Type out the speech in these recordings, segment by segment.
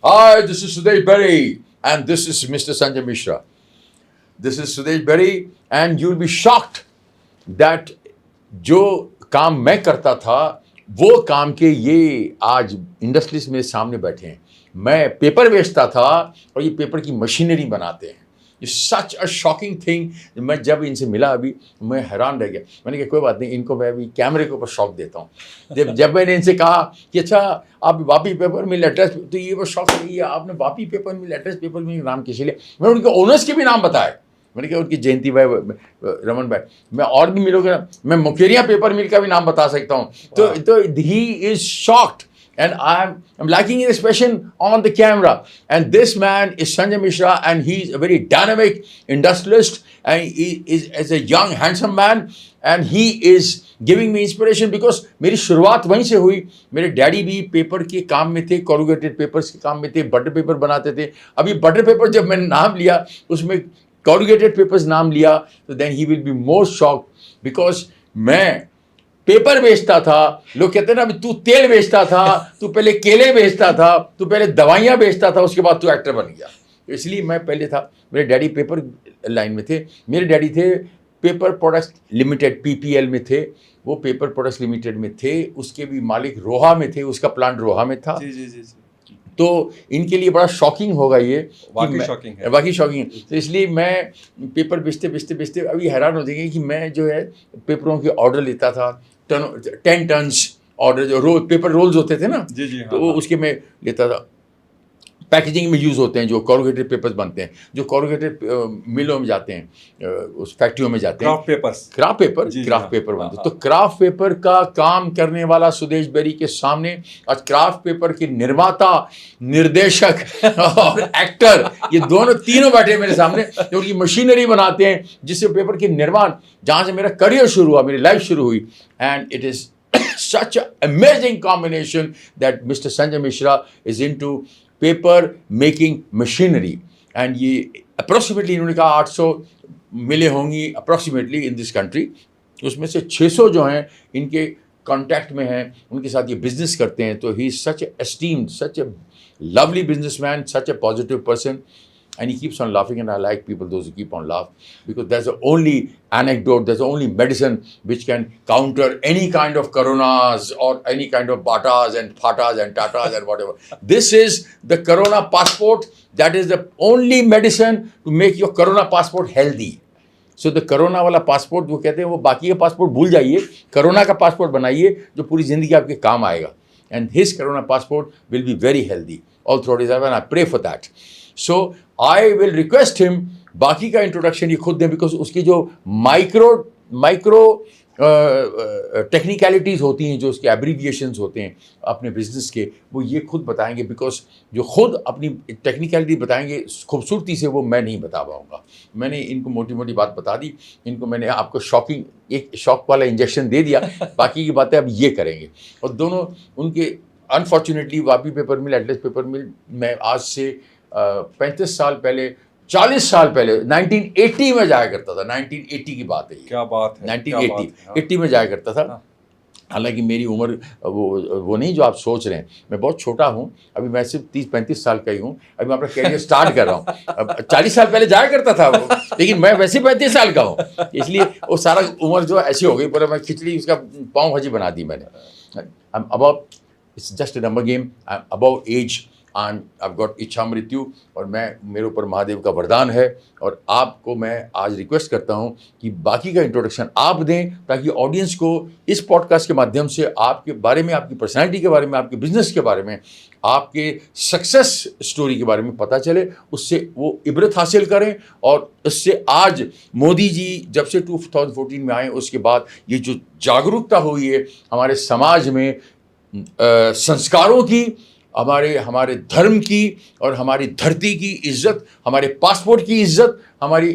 Hi, this is Sudesh Berry, and this is Mr. Sanjay Mishra. This is Sudesh Berry, and you'll be shocked that जो काम मैं करता था वो काम के ये आज इंडस्ट्रीज मेरे सामने बैठे हैं. मैं पेपर बेचता था और ये पेपर की मशीनरी बनाते हैं. सच अ शॉकिंग थिंग. मैं जब इनसे मिला अभी मैं हैरान रह गया. मैंने कहा कोई बात नहीं, इनको मैं अभी कैमरे के ऊपर शॉक देता हूँ. जब मैंने इनसे कहा कि अच्छा आप वापी पेपर मिल एड्रेस, तो ये वो शॉक है, आपने वापी पेपर मिल एड्रेस पेपर मिल नाम किसी लिए. मैं उनके ओनर्स के भी नाम बताए. मैंने कहा उनकी जयंती भाई, रमन भाई, मैं और भी मिलोगे ना, मैं मुकेरिया पेपर मिल का भी नाम बता सकता हूँ. तो he is shocked. And I'm lacking in expression on the camera. And this man is Sanjay Mishra, and he's a very dynamic industrialist, and he is a young, handsome man, and he is giving me inspiration because मेरी शुरुआत वहीं से हुई. मेरे daddy भी paper के काम में थे, कॉरुगेटेड पेपर्स के काम में थे, बटर पेपर बनाते थे. अभी बटर पेपर जब मैंने नाम लिया, उसमें कॉरुगेटेड पेपर्स नाम लिया, तो then he will be more shocked because मैं पेपर बेचता था. लोग कहते हैं ना, तू तेल बेचता था, तू पहले केले बेचता था, तू पहले दवाइयाँ बेचता था, उसके बाद तू एक्टर बन गया. इसलिए मैं पहले था. मेरे डैडी पेपर लाइन में थे. मेरे डैडी थे पेपर प्रोडक्ट्स लिमिटेड, पीपीएल में थे. वो पेपर प्रोडक्ट्स लिमिटेड में थे. उसके भी मालिक रोहा में थे, उसका प्लांट रोहा में था. जी. तो इनके लिए बड़ा शॉकिंग होगा ये. वाकई शॉकिंग है. वाकई शॉकिंग है. तो इसलिए मैं पेपर बेचते अभी हैरान हो जाएंगे कि मैं जो है पेपरों के ऑर्डर लेता था. 10 टन्स ऑर्डर, जो पेपर रोल्स होते थे ना, जी, तो उसके मैं लेता था. पैकेजिंग में यूज़ होते हैं जो कॉरुगेटेड पेपर्स बनते हैं, जो कॉरुगेटेड मिलों में जाते हैं, उस फैक्ट्रियों में जाते हैं. क्राफ्ट पेपर बनते हैं. तो क्राफ्ट पेपर का काम करने वाला सुदेश बेरी के सामने आज क्राफ्ट पेपर के निर्माता, निर्देशक और एक्टर, ये तीनों बैठे मेरे सामने, जो उनकी मशीनरी बनाते हैं जिससे पेपर के निर्माण, जहाँ से मेरा करियर शुरू हुआ, मेरी लाइफ शुरू हुई. And it is such an amazing combination that Mr. Sanjay Mishra is into paper making machinery. And ये अप्रोक्सीमेटली इन्होंने कहा 800 मिले होंगी अप्रोक्सीमेटली इन दिस कंट्री. उसमें से 600 जो हैं इनके कॉन्टैक्ट में हैं, उनके साथ ये बिजनेस करते हैं. तो he is such A esteemed, such A lovely businessman, such A positive person. And he keeps on laughing, and I like people, those who keep on laughing, because that's the only anecdote, that's the only medicine which can counter any kind of coronas or any kind of batas and fatas and tatas and whatever. This is the corona passport. That is the only medicine to make your corona passport healthy. So the corona वाला passport वो कहते हैं, वो बाकी के passport भूल जाइए, corona का पासपोर्ट बनाइए जो पूरी ज़िंदगी आपके काम आएगा. And his corona passport will be very healthy all throughout his life, and I pray for that. So I will request him, बाकी का इंट्रोडक्शन ये खुद दें, बिकॉज उसकी जो माइक्रो टेक्निकलिटीज़ होती हैं, जो उसके एब्रीविएशंस होते हैं अपने बिजनेस के, वो ये खुद बताएंगे. बिकॉज जो खुद अपनी टेक्निकलिटी बताएंगे खूबसूरती से, वो मैं नहीं बता पाऊँगा. मैंने इनको मोटी मोटी बात बता दी. इनको मैंने आपको एक शॉक वाला इंजेक्शन दे दिया. बाकी की बातें अब ये करेंगे. और दोनों उनके अनफॉर्चुनेटली वापी पेपर मिल, एटलस पेपर मिल, मैं आज से 35 साल पहले, 40 साल पहले 1980 में जाया करता था. 1980 की बात है. क्या बात है. 1980 में जाया करता था. हालांकि मेरी उम्र वो नहीं जो आप सोच रहे हैं. मैं बहुत छोटा हूँ अभी. मैं सिर्फ 30-35 साल का ही हूँ. अभी मैं अपना कैरियर स्टार्ट कर रहा हूँ. अब 40 साल पहले जाया करता था वो, लेकिन मैं वैसे 35 साल का हूँ. इसलिए वो सारा उम्र जो ऐसी हो गई, पर मैं खिचड़ी उसका पाव भाजी बना दी मैंने. अब it's just a number game. I'm above age. I've got इच्छा मृत्यु, और मेरे ऊपर महादेव का वरदान है. और आपको मैं आज रिक्वेस्ट करता हूं कि बाकी का इंट्रोडक्शन आप दें, ताकि ऑडियंस को इस पॉडकास्ट के माध्यम से आपके बारे में, आपकी पर्सनैलिटी के बारे में, आपके बिजनेस के बारे में, आपके सक्सेस स्टोरी के बारे में पता चले. उससे वो इबरत हासिल करें. और उससे आज मोदी जी जब से 2014 में आए, उसके बाद ये जो जागरूकता हुई है हमारे समाज में, संस्कारों की, हमारे धर्म की, और हमारी धरती की इज्जत, हमारे पासपोर्ट की इज्जत, हमारे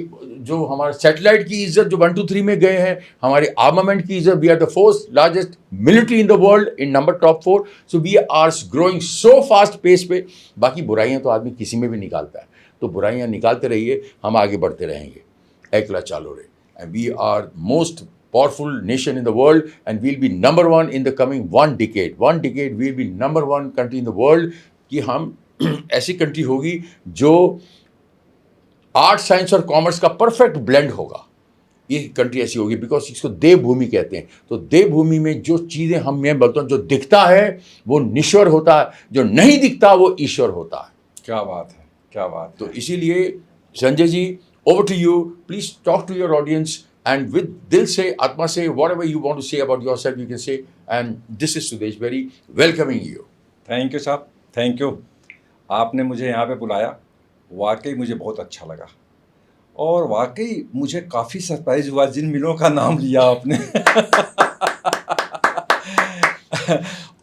सैटेलाइट की इज्जत जो 1, 2, 3 में गए हैं, हमारे आर्मामेंट की इज्जत. We are the 4th largest military in the world, in number top 4. So we are growing so fast pace पे. बाकी बुराइयां तो आदमी किसी में भी निकालता है, तो बुराइयां निकालते रहिए, हम आगे बढ़ते रहेंगे. एकला चालो रे. And we are most powerful nation in the world, and we'll be number one in the coming one decade. We'll be number one country in the world कि हम ऐसी कंट्री होगी जो आर्ट, साइंस और कॉमर्स का perfect blend होगा। ये country ऐसी होगी, बिकॉज इसको देवभूमि कहते हैं। तो देवभूमि में जो चीज़ें मैं बोलता हूँ, जो दिखता है वो निश्वर होता है, जो नहीं दिखता वो ईश्वर होता है। क्या बात है, क्या बात। तो इसीलिए Sanjay ji, over to you, please talk to your audience and with दिल से, आत्मा से, whatever you want to say about yourself you can say, and this is Sudesh Berry welcoming you. Thank you साहब, थैंक यू। आपने मुझे यहाँ पे बुलाया, वाकई मुझे बहुत अच्छा लगा, और वाकई मुझे काफ़ी सरप्राइज हुआ जिन मिलों का नाम लिया आपने।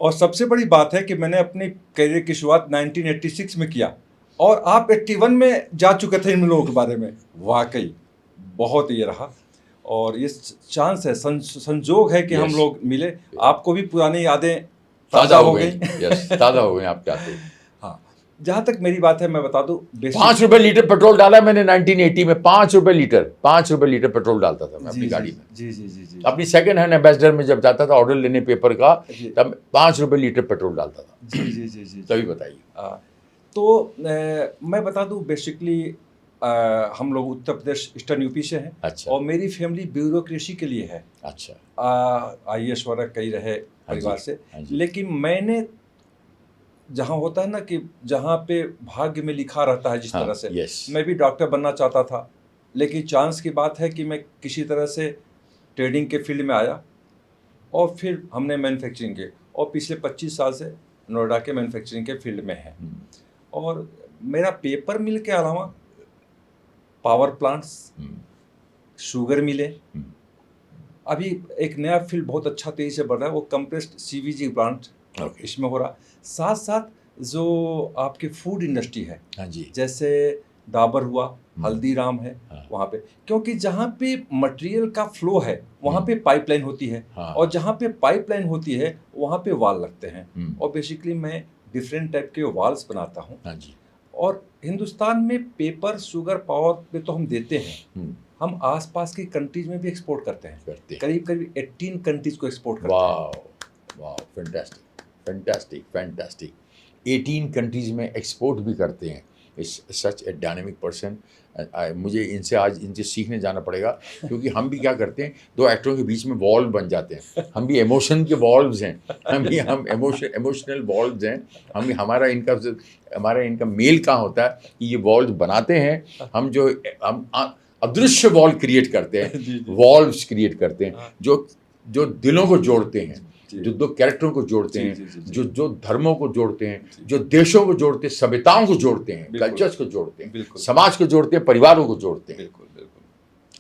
और सबसे बड़ी बात है कि मैंने अपनी करियर की शुरुआत 1986 में किया, और आप 81 में जा चुके थे इन मिलों के बारे में। वाकई बहुत ये रहा, और ये चांस है, संजोग है कि Yes. हम लोग मिले। आपको भी पुरानी यादें ताज़ा हो गई। यस, ताज़ा हो गई आपके आते। हाँ, जहाँ तक मेरी बात है मैं बता दूं, 5 रुपए लीटर पेट्रोल डाला मैंने 1980 में। 5 रुपए लीटर पेट्रोल डालता था मैं अपनी गाड़ी में। जी जी जी जी अपनी सेकंड हैंड एम्बेसडर में जब जाता था ऑर्डर लेने पेपर का, जी। तब 5 रुपए लीटर पेट्रोल डालता था। जी जी जी जी। तभी बताइए। तो मैं बता दूं, बेसिकली हम लोग उत्तर प्रदेश ईस्टर्न यूपी से हैं। अच्छा। और मेरी फैमिली ब्यूरोक्रेसी के लिए है। अच्छा। IAS वगैरह कई रहे परिवार से। हाँ जी। लेकिन मैंने, जहाँ होता है ना कि जहाँ पे भाग्य में लिखा रहता है, जिस हाँ, तरह से yes. मैं भी डॉक्टर बनना चाहता था, लेकिन चांस की बात है कि मैं किसी तरह से ट्रेडिंग के फील्ड में आया, और फिर हमने मैन्युफैक्चरिंग के, और पिछले 25 साल से नोएडा के मैन्युफैक्चरिंग के फील्ड में है। और मेरा पेपर मिल के अलावा पावर प्लांट्स, शुगर मिले, अभी एक नया फील्ड बहुत अच्छा तेजी से बढ़ रहा है, वो कंप्रेस्ड CBG प्लांट इसमें हो रहा। साथ साथ जो आपके फूड इंडस्ट्री है, हाँ जी, जैसे डाबर हुआ, हल्दीराम है, हाँ। वहाँ पे, क्योंकि जहाँ पे मटेरियल का फ्लो है वहाँ पे पाइपलाइन होती है, हाँ। और जहाँ पे पाइपलाइन होती है वहाँ पे वाल लगते हैं। और बेसिकली मैं डिफरेंट टाइप के वाल्स बनाता हूँ। हाँ जी। और हिंदुस्तान में पेपर, शुगर, पावर पे तो हम देते हैं, हम आसपास की कंट्रीज में भी एक्सपोर्ट करते हैं। करीब करीब 18 कंट्रीज को एक्सपोर्ट करते हैं। वाह, फैंटास्टिक, फैंटास्टिक, फैंटास्टिक। 18 कंट्रीज में एक्सपोर्ट भी करते हैं। इस सच ए डायनेमिक पर्सन। मुझे इनसे सीखने जाना पड़ेगा, क्योंकि हम भी क्या करते हैं, दो एक्टरों के बीच में वॉल्व बन जाते हैं। हम भी इमोशन के वॉल्व्स हैं, हम इमोशनल वॉल्व्स हैं। हमारा इनका मेल कहाँ होता है कि ये वॉल्व बनाते हैं। हम अदृश्य वॉल क्रिएट करते हैं, वॉल्व्स क्रिएट करते हैं, जो दिलों को जोड़ते हैं, जो दो कैरेक्टरों को जोड़ते हैं, जो धर्मों को जोड़ते हैं, जो देशों को जोड़ते हैं, सभ्यताओं को जोड़ते हैं, कल्चर्स को जोड़ते हैं, समाज को जोड़ते हैं, परिवारों को जोड़ते हैं।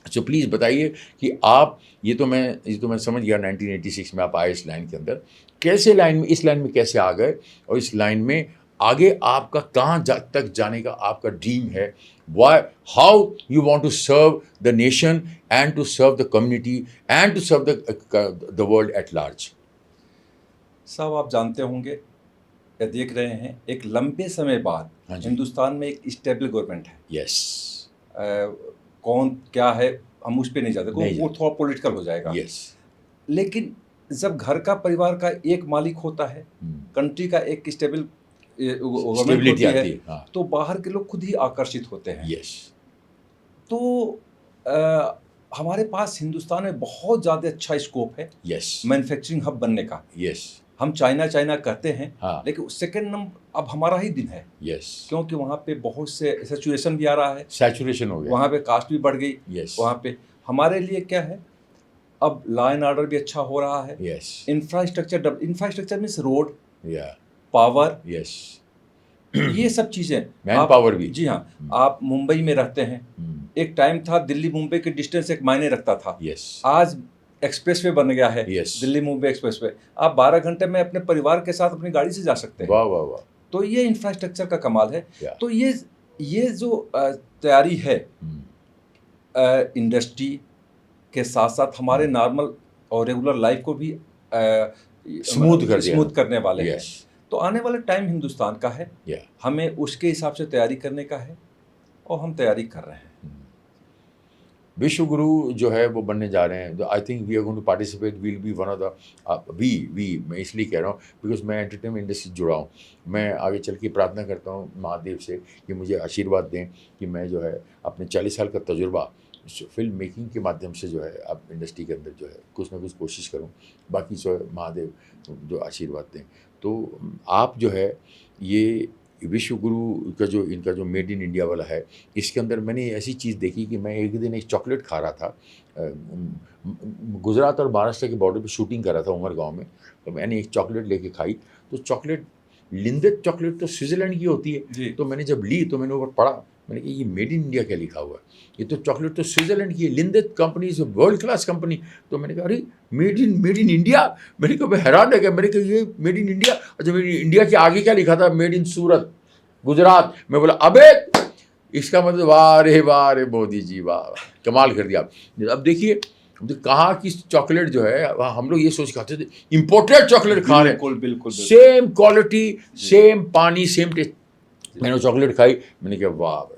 तो प्लीज़ बताइए कि आप, ये तो मैं समझ गया 1986 में आप आए इस लाइन के अंदर, इस लाइन में कैसे आ गए, और इस लाइन में आगे आपका कहाँ तक जाने का आपका ड्रीम है? How you want to serve the nation and to serve the community and to serve the world at large? साहब, आप जानते होंगे या देख रहे हैं, एक लंबे समय बाद हिंदुस्तान में एक स्टेबल गवर्नमेंट है। यस। कौन क्या है हम उस पर नहीं जाते, वो थोड़ा पॉलिटिकल हो जाएगा। यस। लेकिन जब घर का, परिवार का एक मालिक होता है, कंट्री का एक स्टेबल गवर्नमेंट होती है, हाँ। तो बाहर के लोग खुद ही आकर्षित होते हैं। यस। तो हमारे पास हिंदुस्तान में बहुत ज़्यादा अच्छा स्कोप है मैन्युफैक्चरिंग हब बनने का। हम चाइना कहते हैं, हाँ। लेकिन सेकंड नंबर अब हमारा ही दिन है। क्योंकि वहाँ पे बहुत से सैचुरेशन भी आ रहा है, सैचुरेशन हो गया, वहाँ पे कास्ट भी बढ़ गई। वहाँ पे हमारे लिए क्या है, अब लॉ एंड ऑर्डर भी अच्छा हो रहा है। इंफ्रास्ट्रक्चर मीन्स रोड, पावर, ये सब चीज़ें, मैन पावर भी। जी हाँ। आप मुंबई में रहते हैं, एक टाइम था दिल्ली मुंबई के डिस्टेंस एक मायने रखता था। आज एक्सप्रेसवे बन गया है, दिल्ली मुंबई एक्सप्रेसवे। आप 12 घंटे में अपने परिवार के साथ अपनी गाड़ी से जा सकते हैं। वाह वाह वाह। तो ये इंफ्रास्ट्रक्चर का कमाल है। तो ये जो तैयारी है इंडस्ट्री के साथ साथ हमारे नॉर्मल और रेगुलर लाइफ को भी स्मूथ करने वाले हैं। तो आने वाला टाइम हिंदुस्तान का है, हमें उसके हिसाब से तैयारी करने का है, और हम तैयारी कर रहे हैं। विश्व गुरु जो है वो बनने जा रहे हैं। I think we are going to participate, will be one of the we मैं इसलिए कह रहा हूँ बिकॉज मैं एंटरटेनमेंट इंडस्ट्री से जुड़ा हूँ। मैं आगे चल के प्रार्थना करता हूँ महादेव से कि मुझे आशीर्वाद दें कि मैं जो है अपने 40 साल का तजुर्बा फिल्म मेकिंग के माध्यम से जो है अब इंडस्ट्री के अंदर जो है कुछ ना कुछ कोशिश करूं। बाकी जो है महादेव जो आशीर्वाद दें। तो आप जो है ये विश्व गुरु का जो इनका जो मेड इन इंडिया वाला है, इसके अंदर मैंने ऐसी चीज़ देखी कि मैं एक दिन एक चॉकलेट खा रहा था। गुजरात और महाराष्ट्र के बॉर्डर पे शूटिंग कर रहा था उमरगांव में, तो मैंने एक चॉकलेट लेके खाई। तो चॉकलेट लिंदेद चॉकलेट तो स्विट्ज़रलैंड की होती है, तो मैंने जब ली तो मैंने ऊपर पढ़ा, मैंने कहा ये मेड इन इंडिया क्या लिखा हुआ है, ये तो चॉकलेट तो स्विट्ज़रलैंड की है, लिंदेद company is world class company. तो मैंने कहा अरे मेड इन इंडिया। मैंने कहा मैं हैरान रह गया, मैंने कहा ये मेड इन इंडिया, अच्छा मेड इन इंडिया के आगे क्या लिखा था, मेड इन सूरत गुजरात। मैं बोला अबे इसका मतलब वाह रे मोदी जी वाह, कमाल कर दिया आप। अब देखिए कहाँ की चॉकलेट जो है हम लोग ये सोच खाते थे इम्पोर्टेड चॉकलेट खा रहे हैं, बिल्कुल सेम क्वालिटी सेम पानी सेम टेस्ट। मैंने चॉकलेट खाई, मैंने कहा वाह भाई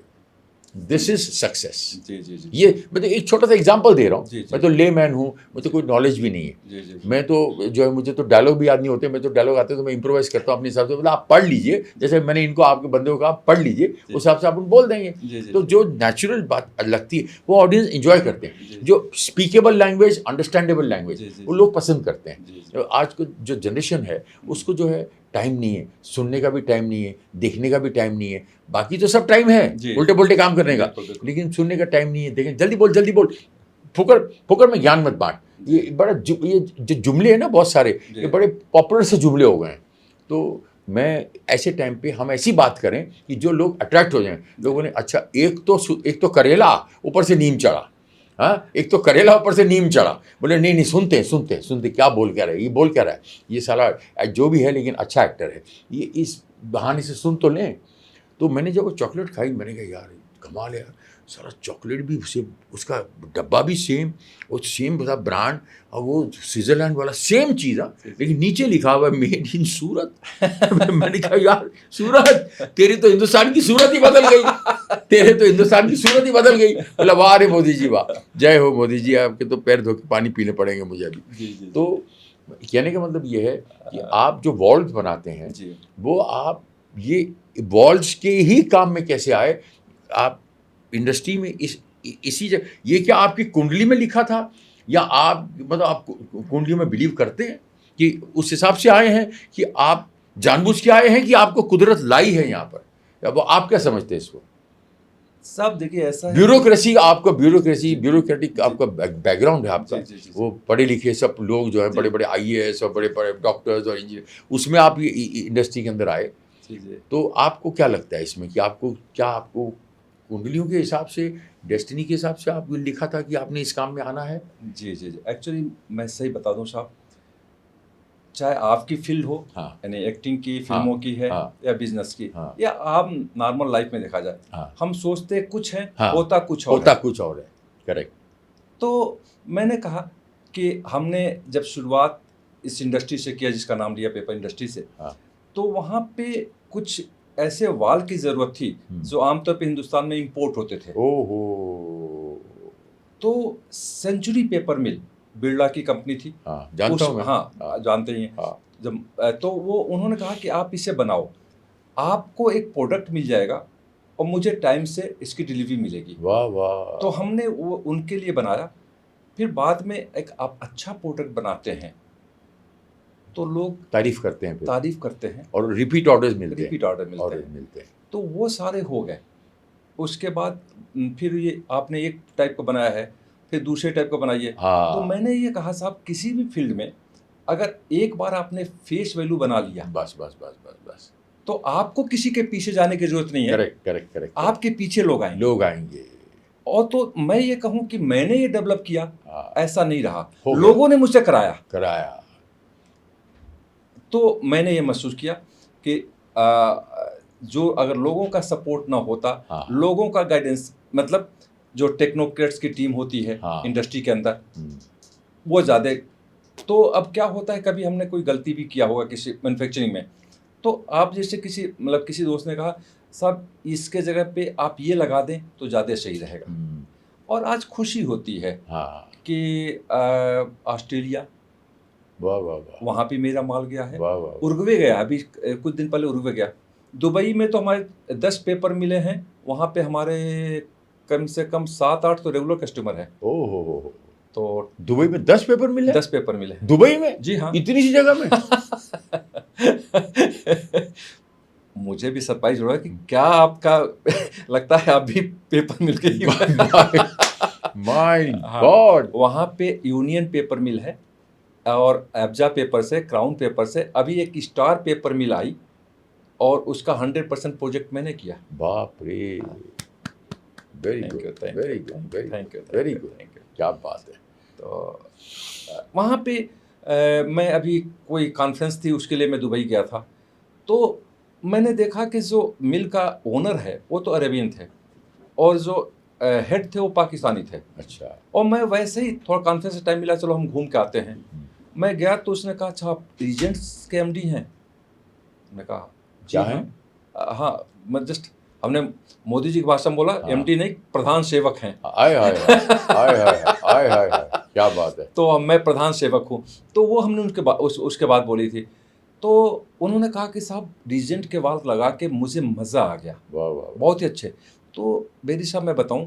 दिस इज सक्सेस। जी जी जी ये मैं तो एक छोटा सा एग्जांपल दे रहा हूँ। जी, जी। मैं तो ले मैन हूँ, मुझे तो कोई नॉलेज भी नहीं है। जी जी मैं तो जो है मुझे तो डायलॉग भी याद नहीं होते, मैं तो डायलॉग आते तो मैं इम्प्रोवाइज करता हूँ अपने हिसाब से। मतलब आप पढ़ लीजिए, जैसे मैंने इनको आपके बंदे को कहा पढ़ लीजिए, उस हिसाब से आप उनको बोल देंगे। जी, जी, तो जी। जो नेचुरल बात लगती है वो ऑडियंस इंजॉय करते जी, हैं। जी। जो स्पीकेबल लैंग्वेज अंडरस्टैंडेबल जी, लैंग्वेज जी, वो जी। लोग पसंद करते हैं। जी, जी। तो आज को जो जनरेशन है उसको जो है टाइम नहीं है, सुनने का भी टाइम नहीं है, देखने का भी टाइम नहीं है। बाकी तो सब टाइम है जी। उल्टे पुल्टे काम करने का, बिल्कुल, बिल्कुल। लेकिन सुनने का टाइम नहीं है। देखें जल्दी बोल, फुकर फुकर में ज्ञान मत बांट। ये ये जो जुमले हैं ना बहुत सारे, जी। ये बड़े पॉपुलर से जुमले हो गए हैं। तो मैं ऐसे टाइम पे हम ऐसी बात करें कि जो लोग अट्रैक्ट हो जाएं। लोगों ने अच्छा एक तो करेला ऊपर से नीम चढ़ा, हाँ एक तो करेला ऊपर से नीम चढ़ा। बोले नहीं सुनते क्या बोल क्या रहा है, ये बोल क्या रहा है, ये साला जो भी है लेकिन अच्छा एक्टर है, ये इस बहाने से सुन तो लें। तो मैंने जब वो चॉकलेट खाई मैंने कहा यार कमाल है यार, सारा चॉकलेट भी सेम, उसका डब्बा भी सेम, और सेम बता ब्रांड, और वो स्विट्जरलैंड वाला सेम चीज़ है, लेकिन नीचे लिखा हुआ है मेड इन सूरत। मैंने कहा यार सूरत, तेरी तो हिंदुस्तान की सूरत ही बदल गई, तेरे तो हिंदुस्तान की सूरत ही बदल गई। बोला वाह रे मोदी जी वाह, जय हो मोदी जी, आपके तो पैर धो के पानी पीने पड़ेंगे मुझे अभी। जी, जी, तो कहने का मतलब ये है कि आप जो वॉल्स बनाते हैं जी। वो आप ये वॉल्स के ही काम में कैसे आए आप इंडस्ट्री में इसी जगह। ये क्या आपकी कुंडली में लिखा था, या आप मतलब आप कुंडली में बिलीव करते हैं कि उस हिसाब से आए हैं, कि आप जानबूझ के आए हैं, कि आपको कुदरत लाई है यहाँ पर, या वो आप क्या समझते हैं इसको? सब देखिए ऐसा है, ब्यूरोक्रेसी आपका ब्यूरोक्रेटिक जी। आपका बैकग्राउंड है आपका, जी, जी, जी, जी। वो पढ़े लिखे सब लोग जो है जी। बड़े बड़े IAS और बड़े बड़े डॉक्टर्स और इंजीनियर, उसमें आप ये इंडस्ट्री के अंदर आए। जी जी तो आपको क्या लगता है इसमें कि आपको कुंडलियों के हिसाब से, डेस्टिनी के हिसाब से आपको लिखा था कि आपने इस काम में आना है? जी जी जी एक्चुअली मैं सही बता दूं साहब, चाहे आपकी फील्ड हो, हाँ यानी एक्टिंग की, फिल्मों की है, हाँ, या बिजनेस की, हाँ। या आप नॉर्मल लाइफ में देखा जाए, हाँ, हम सोचते कुछ है, हाँ। होता कुछ और होता है। कुछ और है, करेक्ट। तो मैंने कहा कि हमने जब शुरुआत इस इंडस्ट्री से किया जिसका नाम लिया पेपर इंडस्ट्री से, हाँ। तो वहाँ पे कुछ ऐसे वाल की ज़रूरत थी जो आमतौर पे हिंदुस्तान में इंपोर्ट होते थे। ओहो। तो सेंचुरी पेपर मिल बिरला की कंपनी थी। हाँ जानता हूँ मैं। हाँ जानते ही हैं। हाँ। जब तो वो उन्होंने कहा कि आप इसे बनाओ, आपको एक प्रोडक्ट मिल जाएगा और मुझे टाइम से इसकी डिलीवरी मिलेगी। वाह वाह। तो हमने वो उनके लिए बनाया। फिर बाद में एक आप अच्छा प्रोडक्ट बनाते हैं तो लोग तारीफ करते हैं फिर, तारीफ करते हैं और रिपीट ऑर्डर्स मिलते हैं। रिपीट ऑर्डर मिलते हैं। तो वो सारे हो गए। उसके बाद फिर ये आपने एक टाइप का बनाया है, फिर दूसरे टाइप का बनाइए। हाँ। तो मैंने ये कहा साहब किसी भी फील्ड में अगर एक बार आपने फेस वैल्यू बना लिया बस बस बस बस बस, तो आपको किसी के पीछे जाने की जरूरत नहीं है। Correct correct correct. आपके पीछे लोग आएंगे। लोग आएंगे। और तो मैं ये कहूँ कि मैंने ये डेवलप किया, हाँ, ऐसा नहीं रहा, हो गया। लोगों ने मुझसे कराया। तो मैंने ये महसूस किया कि जो अगर लोगों का सपोर्ट ना होता, हाँ। लोगों का गाइडेंस, मतलब जो टेक्नोक्रेट्स की टीम होती है हाँ। इंडस्ट्री के अंदर, हम्म, वो ज़्यादा। तो अब क्या होता है, कभी हमने कोई गलती भी किया होगा किसी मैन्युफैक्चरिंग में, तो आप जैसे किसी दोस्त ने कहा साहब इसके जगह पे आप ये लगा दें तो ज़्यादा सही रहेगा। और आज खुशी होती है हाँ, कि ऑस्ट्रेलिया, वाह वाह वाह, वहाँ भी मेरा माल गया है, वाह वाह, उरुग्वे गया अभी कुछ दिन पहले, उरुग्वे गया। दुबई में तो हमारे 10 पेपर मिले हैं, वहाँ पे हमारे कम से कम 7-8 तो रेगुलर कस्टमर हैं। ओह हो, तो दुबई में 10 पेपर मिले? 10 पेपर मिले हैं दुबई में? जी हाँ। इतनी सी जगह में? मुझे भी सरप्राइज हो रहा है कि क्या आपका लगता है आप भी पेपर मिल गई। माय हाँ, गॉड, वहाँ पे यूनियन पेपर मिल है और एब्जा पेपर से, क्राउन पेपर से, अभी एक स्टार पेपर मिल आई और उसका 100% प्रोजेक्ट मैंने किया। बाप रे, very Thank good, you, thank very you, good, thank you, very thank you, good, thank you। क्या बात है। तो वहाँ पे मैं अभी कोई कॉन्फ्रेंस थी उसके लिए मैं दुबई गया था, तो मैंने देखा कि जो मिल का ओनर है वो तो अरेबियन थे और जो हेड थे वो पाकिस्तानी थे। अच्छा, और मैं वैसे ही थोड़ा कॉन्फ्रेंस से टाइम मिला, चलो हम घूम के आते हैं। मैं गया तो उसने कहा अच्छा आप रीजेंट्स के एमडी हैं? मैंने कहा जी क्या हाँ। हैं? हाँ, मैं जस्ट, हमने मोदी जी की भाषा में बोला, हाँ। एमडी नहीं, प्रधान सेवक हैं। आय हाय हाय, आय हाय हाय, आय हाय हाय, क्या बात है। तो अब मैं प्रधान सेवक हूँ। तो वो हमने उनके बाद उसके बाद बोली थी। तो उन्होंने कहा कि साहब रीजेंट के बाल लगा के मुझे मज़ा आ गया, वाह वाह, बहुत ही अच्छे। तो बेरी साहब मैं बताऊं,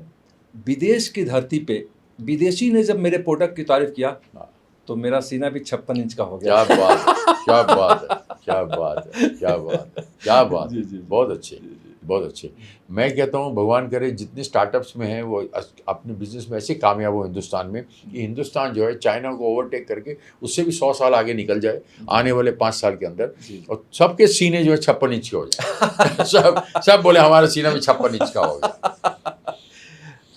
विदेश की धरती पे विदेशी ने जब मेरे प्रोडक्ट की तारीफ किया हाँ। तो मेरा सीना भी 56 इंच का हो गया। क्या बात है, क्या बात है, क्या बात है, क्या बात है, क्या बात जी, है, जी, जी। बहुत अच्छे, जी, जी। बहुत अच्छे। मैं कहता हूँ भगवान करे जितने स्टार्टअप्स में हैं वो अपने बिजनेस में ऐसे कामयाब हो हिंदुस्तान में कि हिंदुस्तान जो है चाइना को ओवरटेक करके उससे भी 100 साल आगे निकल जाए आने वाले 5 साल के अंदर, जी। और सबके सीने जो है 56 इंच के हो जाए। सब बोले हमारा सीना भी 56 इंच का हो गया।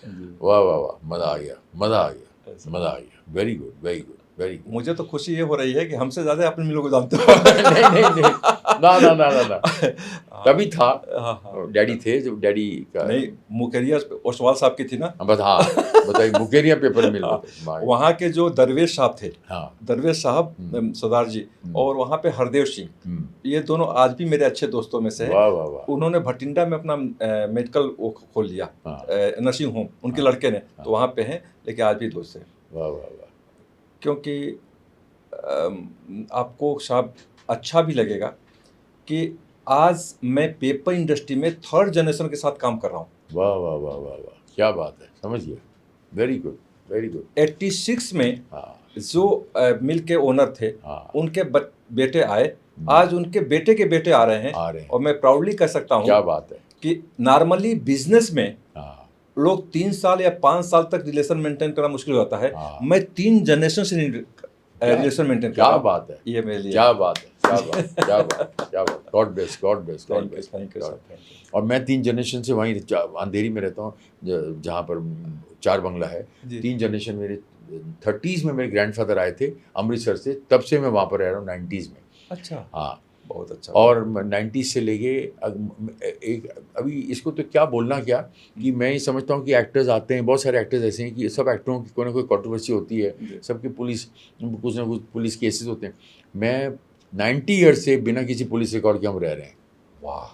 जी। वाह वाह वाह, मज़ा आ गया, मज़ा आ गया, ऐसा। मज़ा आ गया, very good, very good, very good. मुझे तो खुशी ये हो रही है कि हमसे ज़्यादा अपने मिलों को जानते हो। नहीं नहीं नहीं, ना ना ना ना ना, तभी था। हाँ, हाँ। डैडी थे, जब डैडी का नहीं, मुकेरिया ओसवाल साहब की थी ना। बस, हाँ बताइए, मुकेरिया पेपर मिल हाँ, होते माय। वहाँ के जो दरवेश साहब थे, हाँ, दरवेश साहब सरदार जी, और वहाँ पे हरदेव सिंह, ये दोनों आज भी मेरे अच्छे दोस्तों में से हैं। वाह वाह वाह, उन्होंने भटिंडा में अपना मेडिकल वो खोल लिया, हाँ। नर्सिंग होम, उनके हाँ। लड़के ने, तो वहाँ पे हैं, लेकिन आज भी दोस्त हैं। वाह वाह वाह, क्योंकि आपको साहब अच्छा भी लगेगा कि आज मैं पेपर इंडस्ट्री में 3rd जनरेशन के साथ काम कर रहा हूँ। वाह वाह वाह वाह वाह, क्या बात है, समझ गया, वेरी गुड, वेरी गुड। 86 में हाँ जो मिल के ओनर थे, हाँ, उनके बेटे आए, आज उनके बेटे के बेटे आ रहे हैं, आ रहे हैं, और मैं प्राउडली कह सकता क्या हूँ बात है। कि नॉर्मली बिजनेस में हाँ लोग 3 साल या 5 साल तक रिलेशन मेंटेन करना मुश्किल होता है, हाँ। मैं 3 जनरेशन से रिलेशन मेंटेन कर क्या रहा हूँ। बात है, ये मेरे लिए क्या बात है, क्या बात, क्या बात, क्या बात, God bless, God bless, God bless. Thank you sir, thank you. और मैं 3 जनरेशन से वहीं अंधेरी में रहता हूँ, जहाँ पर 4 बंगला है। जी। 3 जनरेशन मेरे 30s में मेरे ग्रैंडफादर आए थे अमृतसर से, तब से मैं वहाँ पर रह रहा हूँ 90s में। अच्छा, हाँ, बहुत अच्छा। और 90s से लेके एक अभी इसको तो क्या बोलना क्या, कि मैं ही समझता हूँ कि एक्टर्स आते हैं, बहुत सारे एक्टर्स ऐसे हैं कि सब एक्टरों की कोई ना कोई कंट्रोवर्सी होती है, जी। सबके पुलिस कुछ ना कुछ पुलिस केसेस होते हैं। मैं 90 ईयर्स से बिना किसी पुलिस रिकॉर्ड के हम रह रहे हैं। वाह,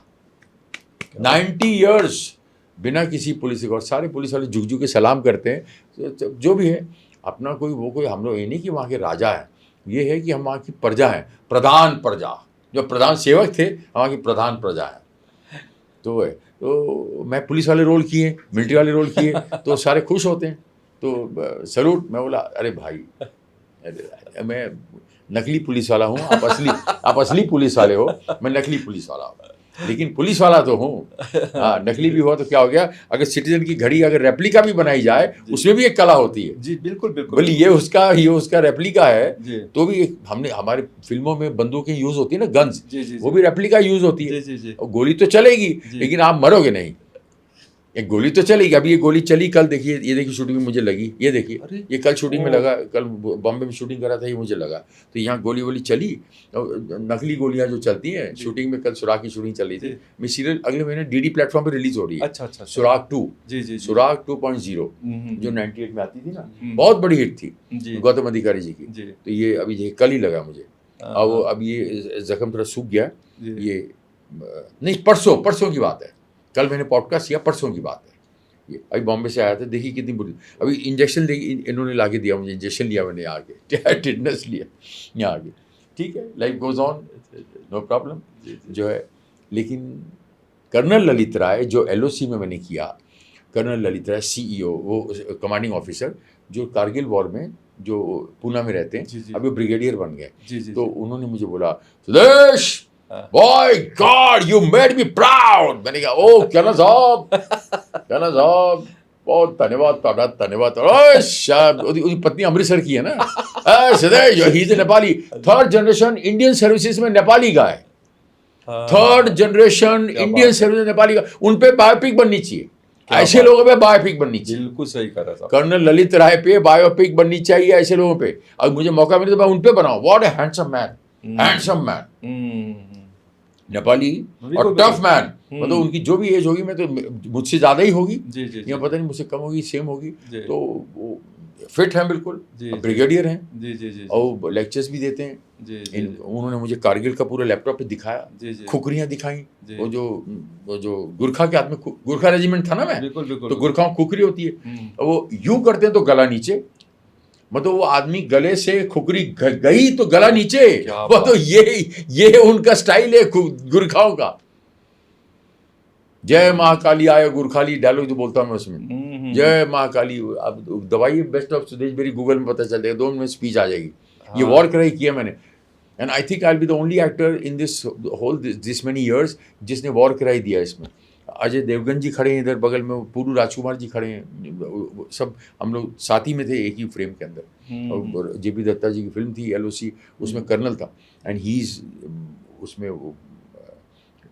90 ईयर्स बिना किसी पुलिस रिकॉर्ड, सारे पुलिस वाले झुक झुक के सलाम करते हैं। तो जो भी है अपना कोई हम लोग ये नहीं कि वहाँ के राजा हैं, ये है कि हम वहाँ की प्रजा हैं, प्रधान प्रजा, जो प्रधान सेवक थे वहाँ की प्रधान प्रजा है। तो मैं पुलिस वाले रोल किए, मिलिट्री वाले रोल किए, तो सारे खुश होते हैं, तो सैल्यूट। मैं बोला अरे भाई, मैं नकली पुलिस वाला हूँ, आप असली पुलिस वाले हो, मैं नकली पुलिस वाला हूँ, लेकिन पुलिस वाला तो हूँ। हाँ, नकली भी हुआ तो क्या हो गया, अगर सिटीजन की घड़ी अगर रेप्लिका भी बनाई जाए उसमें भी एक कला होती है। जी बिल्कुल बिल्कुल। बोली ये उसका रेप्लिका है, जी तो भी हमने हमारे फिल्मों में बंदूकें यूज होती है ना, गन्स, जी जी वो भी रेप्लिका यूज होती है। जी जी। और गोली तो चलेगी लेकिन आप मरोगे नहीं, एक गोली तो चलेगी। अभी ये गोली चली कल, देखिए ये देखिए शूटिंग में मुझे लगी, ये देखिए अरे, ये कल शूटिंग में लगा, कल बॉम्बे में शूटिंग करा था, ये मुझे लगा, तो यहाँ गोली वोली चली। नकली गोलियां जो चलती हैं शूटिंग में, कल सुराग की शूटिंग चल रही थी। मैं सीरियल अगले महीने डीडी प्लेटफॉर्म पे रिलीज हो रही है। अच्छा अच्छा, सुराग 2, जी जी, सुराग 2.0 जो 98 में आती थी ना, बहुत बड़ी हिट थी जी गौतम अधिकारी जी की। जी। तो ये अभी ये कल ही लगा मुझे, और अब ये जख्म थोड़ा सूख गया। ये नहीं, परसों की बात है, कल मैंने पॉडकास्ट किया, परसों की बात है। अभी बॉम्बे से आया था, देखिए कितनी बुरी, अभी इंजेक्शन इन्होंने ला के दिया मुझे, इंजेक्शन लिया मैंने यहाँ आके, टिटनेस लिया यहाँ आके, ठीक है, life goes on, no problem जो है। लेकिन कर्नल ललित राय जो LOC में मैंने किया, कर्नल ललित राय CEO, वो कमांडिंग ऑफिसर जो कारगिल वॉर में जो पूना में रहते जी, हैं, जी। अभी ब्रिगेडियर बन गए, जी, जी, तो जी। उन्होंने मुझे बोला, Sudesh boy God you made me proud. मैंने कहा ओ कहना साहब बहुत धन्यवाद ਤੁਹਾਡਾ धन्यवाद। ओए शायद उसकी पत्नी अमृतसर की है ना, Sudesh he is Nepali, third generation Indian services में नेपाली का है, थर्ड जनरेशन क्या इंडियन बात है। सर्विस नेपाली का, उन पे बायोपिक बननी चाहिए, क्या ऐसे बात। लोगों पे बायोपिक बननी चाहिए, बिल्कुल सही कह रहा साहब। कर्नल ललित राय पे बायोपिक बननी चाहिए, ऐसे लोगों पे। अगर मुझे मौका मिले तो मैं उन पे बनाऊं, what A handsome man, Nepali और बिल्कुल, टफ बिल्कुल। मैन, मतलब उनकी जो भी एज होगी, मैं तो मुझसे ज़्यादा ही होगी, जी, जी, जी। या पता नहीं मुझसे कम होगी, सेम होगी, जी। तो वो फिट हैं बिल्कुल, जी, ब्रिगेडियर हैं, जी, जी, जी, और लेक्चर्स भी देते हैं। जी, जी, जी। उन्होंने मुझे कारगिल का पूरा लैपटॉप पे दिखाया, जी, जी। खुकरियाँ दिखाई, जी। वो जो गुरखा के हाथ में गुरखा रेजिमेंट था ना मैं, बिल्कुल, बिल्कुल, तो बिल्कुल। गुरखाओं खुकरी होती है, हम्म। वो यूं करते हैं तो गला नीचे, मतलब वो आदमी गले से खुकरी गई तो गला नीचे, क्या वो तो ये उनका स्टाइल है गुरखाओं का। जय महाकाली आयो गुरखाली डायलॉग जो बोलता हूँ मैं उसमें, जय महाकाली। अब दवाई best of Sudesh Berry Google में पता चल जाएगा, 2 मिनट में स्पीच आ जाएगी। ये वॉर कराई किया मैंने, and I think I will be the only actor in this whole this many years जिसने वॉर कराई दिया इसमें। अजय देवगन जी खड़े हैं इधर बगल में, पूरू राजकुमार जी खड़े हैं, सब हम लोग साथ ही में थे एक ही फ्रेम के अंदर। और JP दत्ता जी की फिल्म थी LOC, उसमें कर्नल था, एंड ही इज उसमें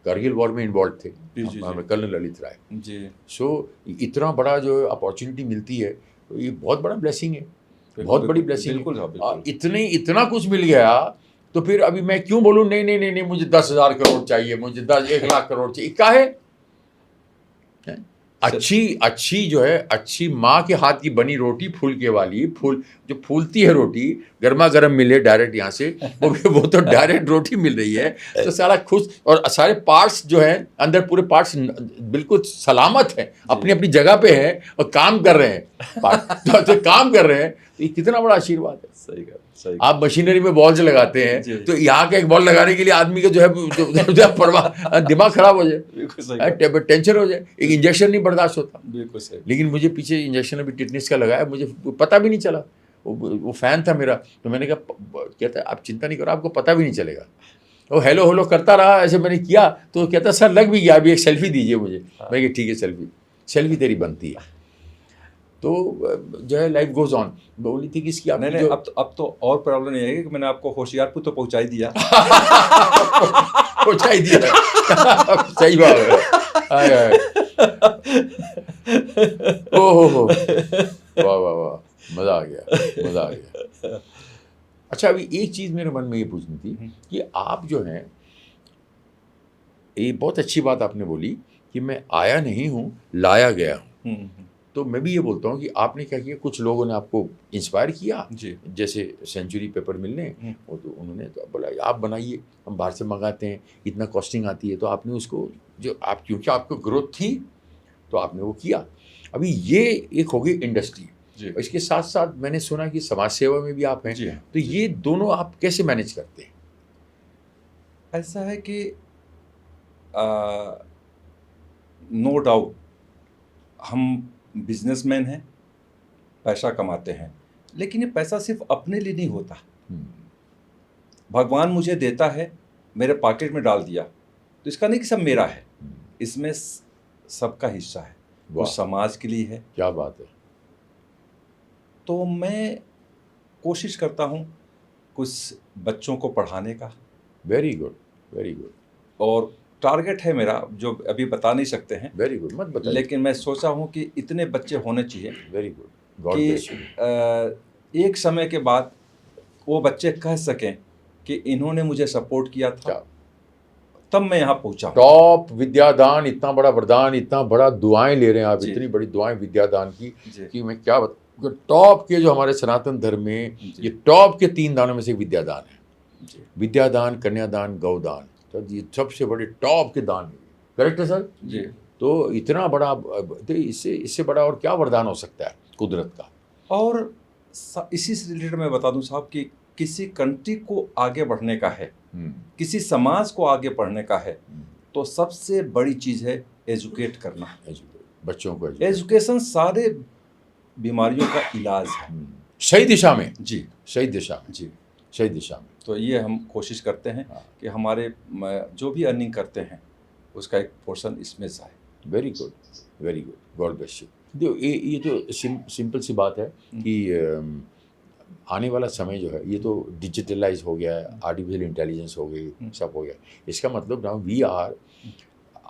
कारगिल वॉर में इन्वॉल्व थे, कर्नल ललित राय जी। सो इतना बड़ा जो अपॉर्चुनिटी मिलती है, तो ये बहुत बड़ा ब्लेसिंग है, बहुत बड़ी ब्लेसिंग है। बिल्कुल, हाँ, बिल्कुल। इतना कुछ मिल गया, तो फिर अभी मैं क्यों बोलूं नहीं मुझे 10,000 करोड़ चाहिए, मुझे 1 लाख करोड़ चाहिए, क्या है? अच्छी जो है, अच्छी माँ के हाथ की बनी रोटी, फुलके वाली, जो फूलती है रोटी, गर्मा गर्म मिले डायरेक्ट यहाँ से, वो तो डायरेक्ट रोटी मिल रही है, तो सारा खुश, और सारे पार्ट्स जो हैं अंदर, पूरे पार्ट्स बिल्कुल सलामत हैं, अपनी अपनी जगह पे हैं और काम कर रहे हैं, तो काम कर रहे हैं, तो ये कितना बड़ा आशीर्वाद है। सही कहा, सही। आप मशीनरी में बॉल्स लगाते हैं, तो यहाँ का एक बॉल लगाने के लिए आदमी का जो है परवाह, दिमाग खराब हो जाए, टेंशन हो जाए, एक इंजेक्शन नहीं बर्दाश्त होता। बिल्कुल सही। लेकिन मुझे पीछे इंजेक्शन अभी टिटनेस का लगाया, मुझे पता भी नहीं चला, वो फैन था मेरा, तो मैंने कहा, कहता है आप चिंता नहीं करो, आपको पता भी नहीं चलेगा। वो हेलो करता रहा, ऐसे मैंने किया, तो कहता सर लग भी गया, अभी एक सेल्फी दीजिए मुझे। मैं कहा ठीक है, सेल्फी तेरी बनती है। तो जो है लाइफ गोज ऑन। बोली थी कि इसकी आपने नहीं, अब तो और प्रॉब्लम नहीं है कि मैंने आपको होशियारपुर तो पहुंचा ही दिया। पहुंचा ही दिया, सही बात है। ओहो, वाह, मजा आ गया। अच्छा, अभी एक चीज मेरे मन में ये पूछनी थी कि आप जो हैं, ये बहुत अच्छी बात आपने बोली कि मैं आया नहीं हूँ, लाया गया हूँ। तो मैं भी ये बोलता हूँ कि आपने क्या किया, कुछ लोगों ने आपको इंस्पायर किया जी, जैसे सेंचुरी पेपर मिलने, वो तो उन्होंने तो बोला आप बनाइए, हम बाहर से मंगाते हैं, इतना कॉस्टिंग आती है, तो आपने उसको जो आप, क्योंकि आपको ग्रोथ थी तो आपने वो किया। अभी ये एक हो गई इंडस्ट्री, इसके साथ साथ मैंने सुना कि समाज सेवा में भी आप हैं, तो ये दोनों आप कैसे मैनेज करते हैं? ऐसा है कि नो डाउट हम बिजनेसमैन हैं, पैसा कमाते हैं, लेकिन ये पैसा सिर्फ अपने लिए नहीं होता। भगवान मुझे देता है, मेरे पॉकेट में डाल दिया, तो इसका नहीं कि सब मेरा है, इसमें सबका हिस्सा है, वो समाज के लिए है। क्या बात है। तो मैं कोशिश करता हूँ कुछ बच्चों को पढ़ाने का। Very good. और टारगेट है मेरा जो अभी बता नहीं सकते हैं। वेरी गुड, मत बताइए। लेकिन मैं सोचा हूँ कि इतने बच्चे होने चाहिए। Very good, God bless you. एक समय के बाद वो बच्चे कह सकें कि इन्होंने मुझे सपोर्ट किया था, तब मैं यहाँ पहुँचा। टॉप विद्यादान, इतना बड़ा वरदान, इतना बड़ा दुआएं ले रहे हैं आप, इतनी बड़ी दुआएं विद्यादान की कि मैं क्या बताऊँ। टॉप के जो हमारे सनातन धर्म में ये टॉप के 3 दानों में से विद्यादान है। विद्यादान, कन्यादान, गौदान, तो ये सबसे बड़े टॉप के दान है। करेक्ट है सर? जी। तो इतना बड़ा, तो इससे बड़ा और क्या वरदान हो सकता है कुदरत का। और इसी से रिलेटेड मैं बता दूं साहब कि किसी कंट्री को आगे बढ़ने का है, किसी समाज को आगे बढ़ने का है, तो सबसे बड़ी चीज़ है एजुकेट करना। बच्चों को एजुकेशन सारे बीमारियों का इलाज है। सही दिशा में जी, सही दिशा में जी। सही दिशा में। तो ये हम कोशिश करते हैं कि हमारे जो भी अर्निंग करते हैं उसका एक पोर्शन इसमें जाए। Very good, very good, God bless you. देखो ये तो सिंपल सी बात है कि आने वाला समय जो है ये तो डिजिटलाइज हो गया है, आर्टिफिशियल इंटेलिजेंस हो गई, सब हो गया। इसका मतलब ना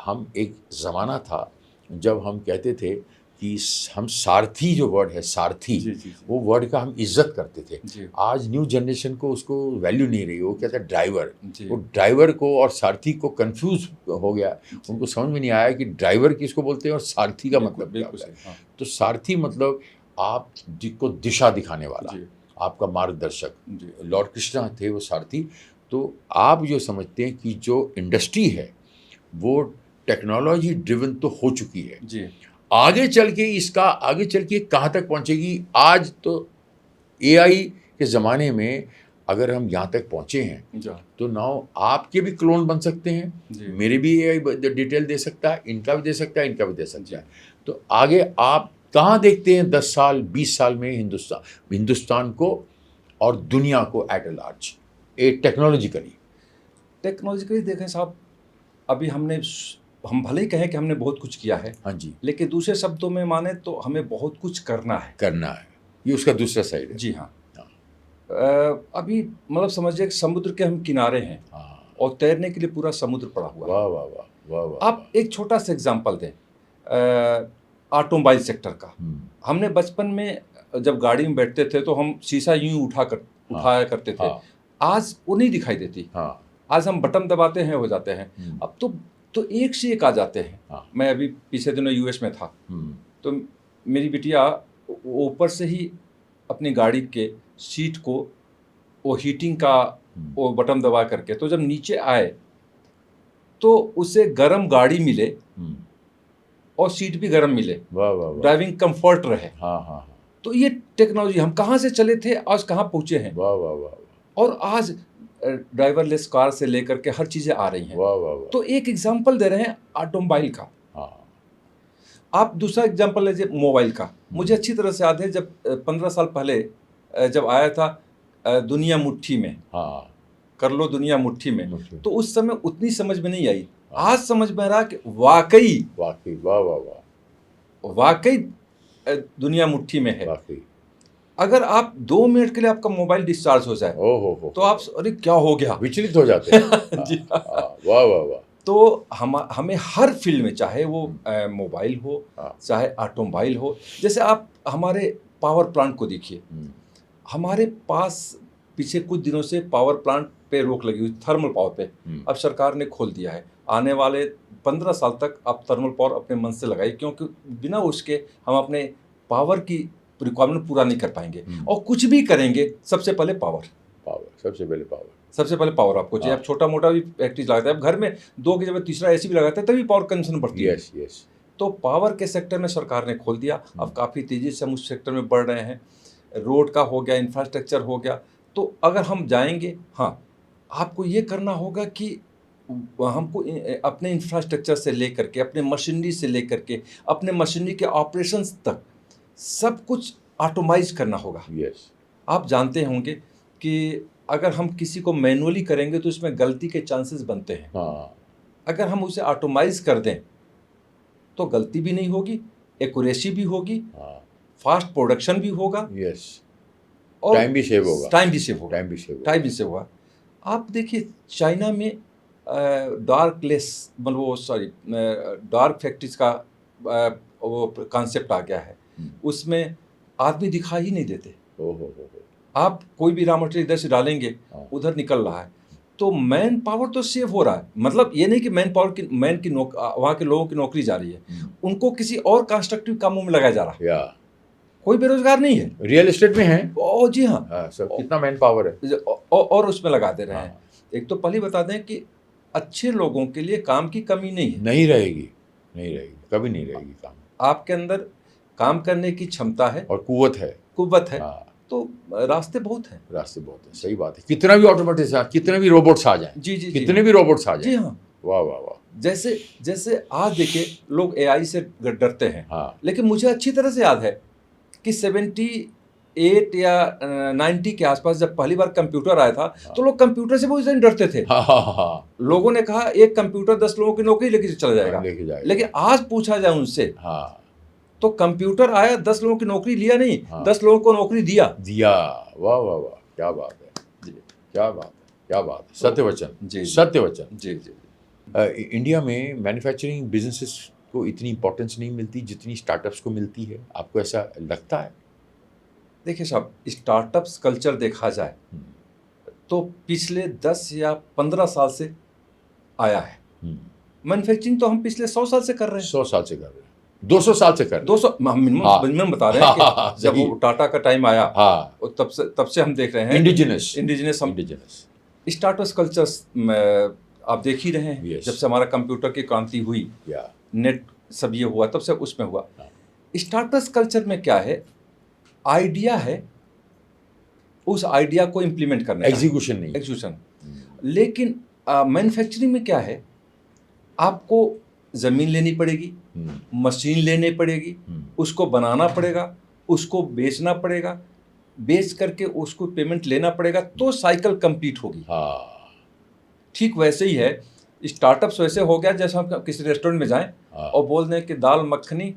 हम एक ज़माना था जब हम कहते थे कि हम सारथी, जो वर्ड है सारथी, जी। वो वर्ड का हम इज्जत करते थे। जी। आज न्यू जनरेशन को उसको वैल्यू नहीं रही, वो कहता है ड्राइवर। जी। वो ड्राइवर को और सारथी को कंफ्यूज हो गया, उनको समझ में नहीं आया कि ड्राइवर किसको बोलते हैं और सारथी का मतलब क्या होता है। हाँ। तो सारथी मतलब आप को दिशा दिखाने वाला, जी। आपका मार्गदर्शक। जी। लॉर्ड कृष्णा थे वो सारथी। तो आप जो समझते हैं कि जो इंडस्ट्री है वो टेक्नोलॉजी ड्रिवन तो हो चुकी है, जी। आगे चल के कहाँ तक पहुँचेगी। आज तो एआई के ज़माने में अगर हम यहाँ तक पहुँचे हैं तो नाउ आपके भी क्लोन बन सकते हैं, मेरे भी एआई डिटेल दे सकता है, इनका भी दे सकता है, इनका भी दे सकता है। तो आगे आप कहाँ देखते हैं 10 साल 20 साल में हिंदुस्तान को और दुनिया को एट ए लार्ज टेक्नोलॉजिकली देखें साहब, अभी हम भले ही कहें कि हमने बहुत कुछ किया है, हाँ जी, लेकिन दूसरे शब्दों में माने तो हमें बहुत कुछ करना है। ये उसका दूसरा साइड है। जी हाँ। अभी मतलब समझिए कि समुद्र के हम किनारे हैं और तैरने के लिए पूरा समुद्र पड़ा हुआ है। वाह वाह वाह वाह। आप एक छोटा सा एग्जांपल दें ऑटोमोबाइल सेक्टर का। हमने बचपन में जब गाड़ी में बैठते थे तो हम शीशा यूं उठाया करते थे। आज वो नहीं दिखाई देती। आज हम बटन दबाते हैं, हो जाते हैं। अब तो एक से एक आ जाते हैं। मैं अभी पिछले दिनों यूएस में था, तो मेरी बिटिया ऊपर से ही अपनी गाड़ी के सीट को वो हीटिंग का वो बटन दबा करके, तो जब नीचे आए तो उसे गर्म गाड़ी मिले और सीट भी गर्म मिले, ड्राइविंग कंफर्ट रहे। तो ये टेक्नोलॉजी, हम कहाँ से चले थे आज कहाँ पहुँचे हैं। और आज ड्राइवरलेस कार से लेकर के हर चीज़ें आ रही हैं। तो एक एग्जांपल दे रहे हैं ऑटोमोबाइल का। आप दूसरा एग्जांपल लीजिए मोबाइल का। मुझे अच्छी तरह से याद है जब 15 साल पहले जब आया था दुनिया मुट्ठी में, कर लो दुनिया मुट्ठी में, तो उस समय उतनी समझ में नहीं आई। आज समझ में आ रहा कि वाकई दुनिया मुट्ठी में है। अगर आप 2 मिनट के लिए आपका मोबाइल डिस्चार्ज हो जाए तो आप अरे क्या हो गया, विचलित हो जाते हैं। जी वाह वाह वाह। तो हमें हर फील्ड में, चाहे वो मोबाइल हो, चाहे ऑटोमोबाइल हो, जैसे आप हमारे पावर प्लांट को देखिए। हमारे पास पीछे कुछ दिनों से पावर प्लांट पे रोक लगी हुई, थर्मल पावर पे। अब सरकार ने खोल दिया है। आने वाले 15 साल तक आप थर्मल पावर अपने मन से लगाइए, क्योंकि बिना उसके हम अपने पावर की रिक्वायरमेंट पूरा नहीं कर पाएंगे। और कुछ भी करेंगे सबसे पहले सबसे पहले पावर आपको चाहिए। आप छोटा मोटा भी फैक्ट्री लगाते हैं, आप घर में 2 की जगह तीसरा एसी भी लगाते हैं, तभी पावर कंजन बढ़ती है। तो पावर के सेक्टर में सरकार ने खोल दिया। अब काफ़ी तेज़ी से हम उस सेक्टर में बढ़ रहे हैं। रोड का हो गया, इंफ्रास्ट्रक्चर हो गया। तो अगर हम जाएंगे, हाँ, आपको ये करना होगा कि हमको अपने इंफ्रास्ट्रक्चर से लेकर के, अपने मशीनरी से लेकर के, अपने मशीनरी के ऑपरेशंस तक सब कुछ ऑटोमाइज करना होगा। आप जानते होंगे कि अगर हम किसी को मैनुअली करेंगे तो इसमें गलती के चांसेस बनते हैं। अगर हम उसे ऑटोमाइज कर दें तो गलती भी नहीं होगी, एक्यूरेसी भी होगी, फास्ट प्रोडक्शन भी होगा, और टाइम भी सेव होगा। आप देखिए चाइना में डार्क फैक्ट्रीज का वो कॉन्सेप्ट आ गया है। उसमें आदमी दिखाई ही नहीं देते। आप कोई भी रॉ मटेरियल इधर से डालेंगे, उधर निकल रहा है। तो मैन पावर तो सेव हो रहा है। मतलब ये नहीं कि वहाँ के लोगों की नौकरी जा रही है, उनको किसी और कंस्ट्रक्टिव कामों में लगाया जा रहा है। कोई बेरोजगार नहीं है, रियल एस्टेट में है। ओ जी हाँ, कितना मैन पावर है और उसमें लगा दे रहे हैं। एक तो पहले बता दें कि अच्छे लोगों के लिए काम की कमी नहीं है, नहीं रहेगी। कभी नहीं रहेगी काम, आपके अंदर काम करने की क्षमता है, और कुव्वत है। कुव्वत है, हाँ, तो रास्ते बहुत हैं। रास्ते बहुत है, सही बात है। कितना भी ऑटोमेटिक, कितने भी रोबोट्स आ जाएं, जी जी जी कितने भी रोबोट्स आ जी जाएं, हाँ। वाह वाह वाह। जैसे जैसे आज देखिए, लोग एआई से डरते हैं, हाँ लेकिन मुझे अच्छी तरह से याद है कि 78 या 90 के आसपास जब पहली बार कंप्यूटर आया था, तो लोग कंप्यूटर से बहुत ज़्यादा डरते थे। हाँ हाँ हाँ, लोगों ने कहा एक कंप्यूटर 10 लोगों की नौकरी लेके चला जाएगा। लेके जाएगा। लेकिन आज पूछा जाए उनसे, हाँ, तो कंप्यूटर आया, 10 लोगों की नौकरी लिया नहीं, हाँ। 10 लोगों को नौकरी दिया। दिया, वाह वाह वाह, क्या बात है, जी क्या बात है, क्या बात है, सत्य वचन, जी, जी। सत्य वचन। जी जी इंडिया में मैन्युफैक्चरिंग बिजनेसेस को इतनी इंपॉर्टेंस नहीं मिलती जितनी स्टार्टअप्स को मिलती है, आपको ऐसा लगता है? देखिए साहब, स्टार्टअप्स कल्चर देखा जाए तो पिछले 10 या 15 साल से आया है। मैन्युफैक्चरिंग तो हम पिछले 100 साल से कर रहे हैं। 100 साल से कर रहे हैं, 200 साल से कर रहे हैं। 200 मिनिमम हाँ। मिनिमम बता रहे हैं हाँ, कि जब सही। वो टाटा का टाइम आया, हाँ, और तब से हम देख रहे हैं इंडिजिनस इंडिजिनस हम इंडिजिनस स्टार्टअप्स कल्चर आप देख ही रहे हैं। Yes. जब से हमारा कंप्यूटर की क्रांति हुई, या नेट सब ये हुआ, तब से उसमें हुआ। हाँ। स्टार्टअप्स कल्चर में क्या है, आइडिया है, उस आइडिया को इम्प्लीमेंट करने का एग्जीक्यूशन नहीं। एग्जीक्यूशन। लेकिन मैन्युफैक्चरिंग में क्या है, आपको ज़मीन लेनी पड़ेगी, मशीन लेनी पड़ेगी, उसको बनाना पड़ेगा, उसको बेचना पड़ेगा, बेच करके उसको पेमेंट लेना पड़ेगा, तो साइकिल कंप्लीट होगी। हाँ ठीक वैसे ही है स्टार्टअप्स। वैसे हो गया जैसे हम किसी रेस्टोरेंट में जाएं हाँ और बोल दें कि दाल मखनी,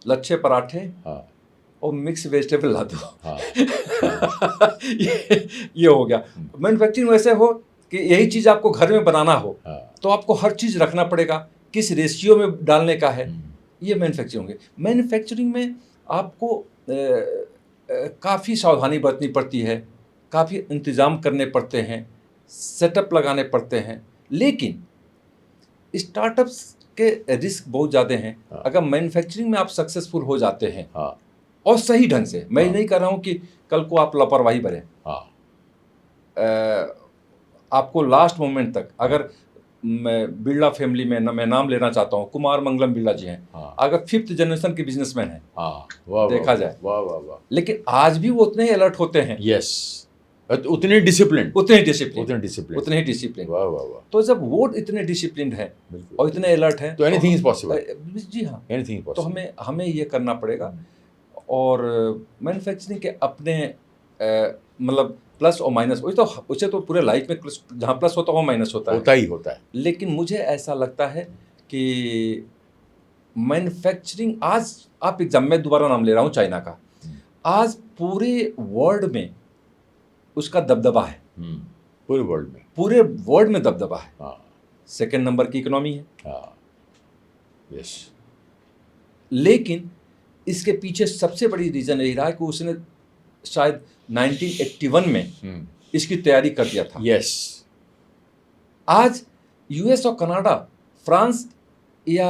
लच्छे पराठे हाँ और मिक्स वेजिटेबल ला दो। हाँ ये हो गया। मैन्युफैक्चरिंग वैसे हो कि यही चीज़ आपको घर में बनाना हो, हाँ। तो आपको हर चीज़ रखना पड़ेगा, किस रेशियो में डालने का है, ये मैन्युफैक्चरिंग होंगे। मैन्युफैक्चरिंग में आपको काफ़ी सावधानी बरतनी पड़ती है, काफ़ी इंतज़ाम करने पड़ते हैं, सेटअप लगाने पड़ते हैं। लेकिन स्टार्टअप्स के रिस्क बहुत ज़्यादा हैं। हाँ। अगर मैन्युफैक्चरिंग में आप सक्सेसफुल हो जाते हैं हाँ और सही ढंग से, मैं हाँ। नहीं कर रहा हूँ कि कल को आप लापरवाही बरें, हाँ आपको लास्ट मोमेंट तक, अगर मैं बिरला फैमिली में मैं नाम लेना चाहता हूँ, कुमार मंगलम बिरला जी हैं, हाँ अगर 5th जनरेशन के बिजनेसमैन हैं, हाँ, वाह देखा जाए, वाह वाह वाह, लेकिन आज भी वो उतने ही अलर्ट होते हैं, यस, उतने डिसिप्लिन, उतने ही डिसिप्लिन, उतने डिसिप्लिन, उतने ही डिसिप्लिन। वाह वाह वाह, तो जब वो इतने डिसिप्लिन है बिल्कुल। और इतने अलर्ट हैं, तो एनीथिंग इज पॉसिबल, जी हाँ, एनीथिंग इज तो पॉसिबल। हमें ये करना पड़ेगा। और मैन्युफैक्चरिंग के अपने मतलब प्लस और माइनस, उसे तो पूरे लाइफ में जहाँ प्लस होता है वहाँ माइनस होता है, ही होता है। लेकिन मुझे ऐसा लगता है कि मैन्युफैक्चरिंग आज, आप एग्जाम में दोबारा नाम ले रहा हूँ चाइना का, आज पूरे वर्ल्ड में उसका दबदबा है, पूरे वर्ल्ड में, पूरे वर्ल्ड में दबदबा है। हाँ 2nd नंबर की इकोनॉमी है। हाँ, यस, लेकिन इसके पीछे सबसे बड़ी रीज़न यही रहा है कि उसने शायद 1981 में इसकी तैयारी कर दिया था। यस, आज यूएस और कनाडा, फ्रांस या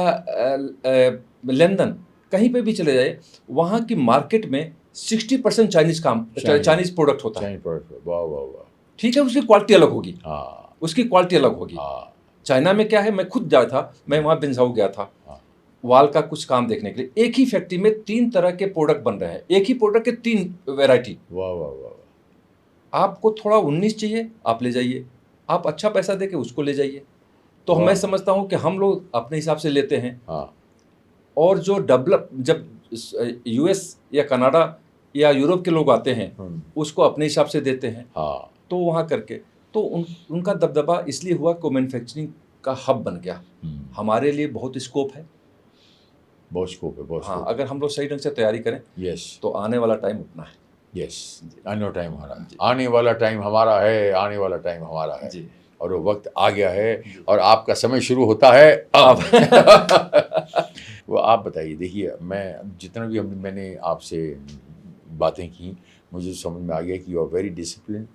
लंदन, कहीं पे भी चले जाए, वहाँ की मार्केट में 60% चाइनीज प्रोडक्ट होता है। वाह वाह वाह, ठीक है, उसकी क्वालिटी अलग होगी, हाँ उसकी क्वालिटी अलग होगी। हाँ चाइना में क्या है, मैं खुद गया था, मैं वहाँ बिंझाऊ गया था वाल का कुछ काम देखने के लिए। एक ही फैक्ट्री में 3 तरह के प्रोडक्ट बन रहे हैं, एक ही प्रोडक्ट के 3 वैरायटी। वाह वाह वाह, आपको थोड़ा 19 चाहिए, आप ले जाइए, आप अच्छा पैसा दे के उसको ले जाइए। तो वाह। मैं समझता हूँ कि हम लोग अपने हिसाब से लेते हैं, हाँ और जो डेवलप, जब यूएस या कनाडा या यूरोप के लोग आते हैं, उसको अपने हिसाब से देते हैं। हाँ, तो वहाँ करके तो उनका दबदबा इसलिए हुआ कि मैन्युफैक्चरिंग का हब बन गया। हमारे लिए बहुत स्कोप है, बहुत स्कोप है, बहुत हाँ, स्कोप। अगर हम लोग सही ढंग से तैयारी करें, यस तो आने वाला टाइम उतना है। यस, आने वाला टाइम हमारा, आने वाला टाइम हमारा है, आने वाला टाइम हमारा है जी, और वो वक्त आ गया है और आपका समय शुरू होता है अब। वो आप बताइए, देखिए मैं जितना भी मैंने आपसे बातें की, मुझे समझ में आ गया कि यू आर वेरी डिसिप्लिन।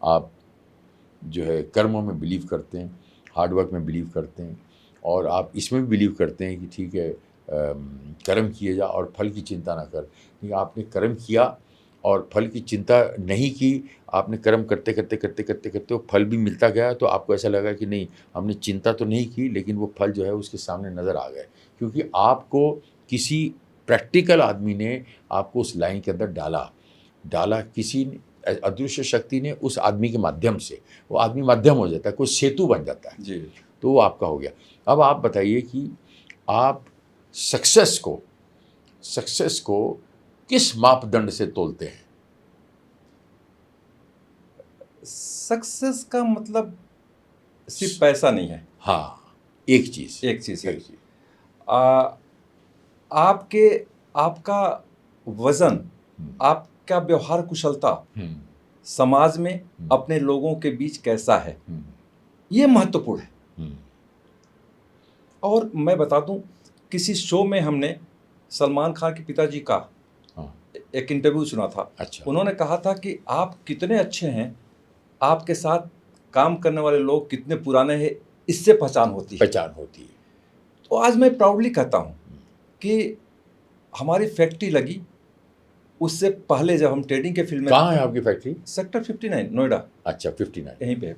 आप जो है कर्मों में बिलीव करते हैं, हार्डवर्क में बिलीव करते हैं, और आप इसमें भी बिलीव करते हैं कि ठीक है कर्म किए जा और फल की चिंता ना कर। क्योंकि आपने कर्म किया और फल की चिंता नहीं की, आपने कर्म करते करते करते करते करते वो फल भी मिलता गया, तो आपको ऐसा लगा कि नहीं, हमने चिंता तो नहीं की लेकिन वो फल जो है उसके सामने नज़र आ गए, क्योंकि आपको किसी प्रैक्टिकल आदमी ने आपको उस लाइन के अंदर डाला किसी अदृश्य शक्ति ने, उस आदमी के माध्यम से वो आदमी माध्यम हो जाता है, कोई सेतु बन जाता है, जी। तो वो आपका हो गया। अब आप बताइए कि आप सक्सेस को किस मापदंड से तोलते हैं? सक्सेस का मतलब सिर्फ पैसा नहीं है। हाँ, एक चीज़ एक चीज़ है, आपके आपका वजन, आपका व्यवहार कुशलता समाज में अपने लोगों के बीच कैसा है, ये महत्वपूर्ण है। और मैं बता दूं, किसी शो में हमने सलमान खान के पिताजी का एक इंटरव्यू सुना था। अच्छा। उन्होंने कहा था कि आप कितने अच्छे हैं, आपके साथ काम करने वाले लोग कितने पुराने हैं, इससे पहचान होती है। तो आज मैं प्राउडली कहता हूँ कि हमारी फैक्ट्री लगी, उससे पहले जब हम ट्रेडिंग के फील्ड में। कहाँ है आपकी फैक्ट्री? सेक्टर 59 नोएडा। अच्छा, 59 यहीं पे,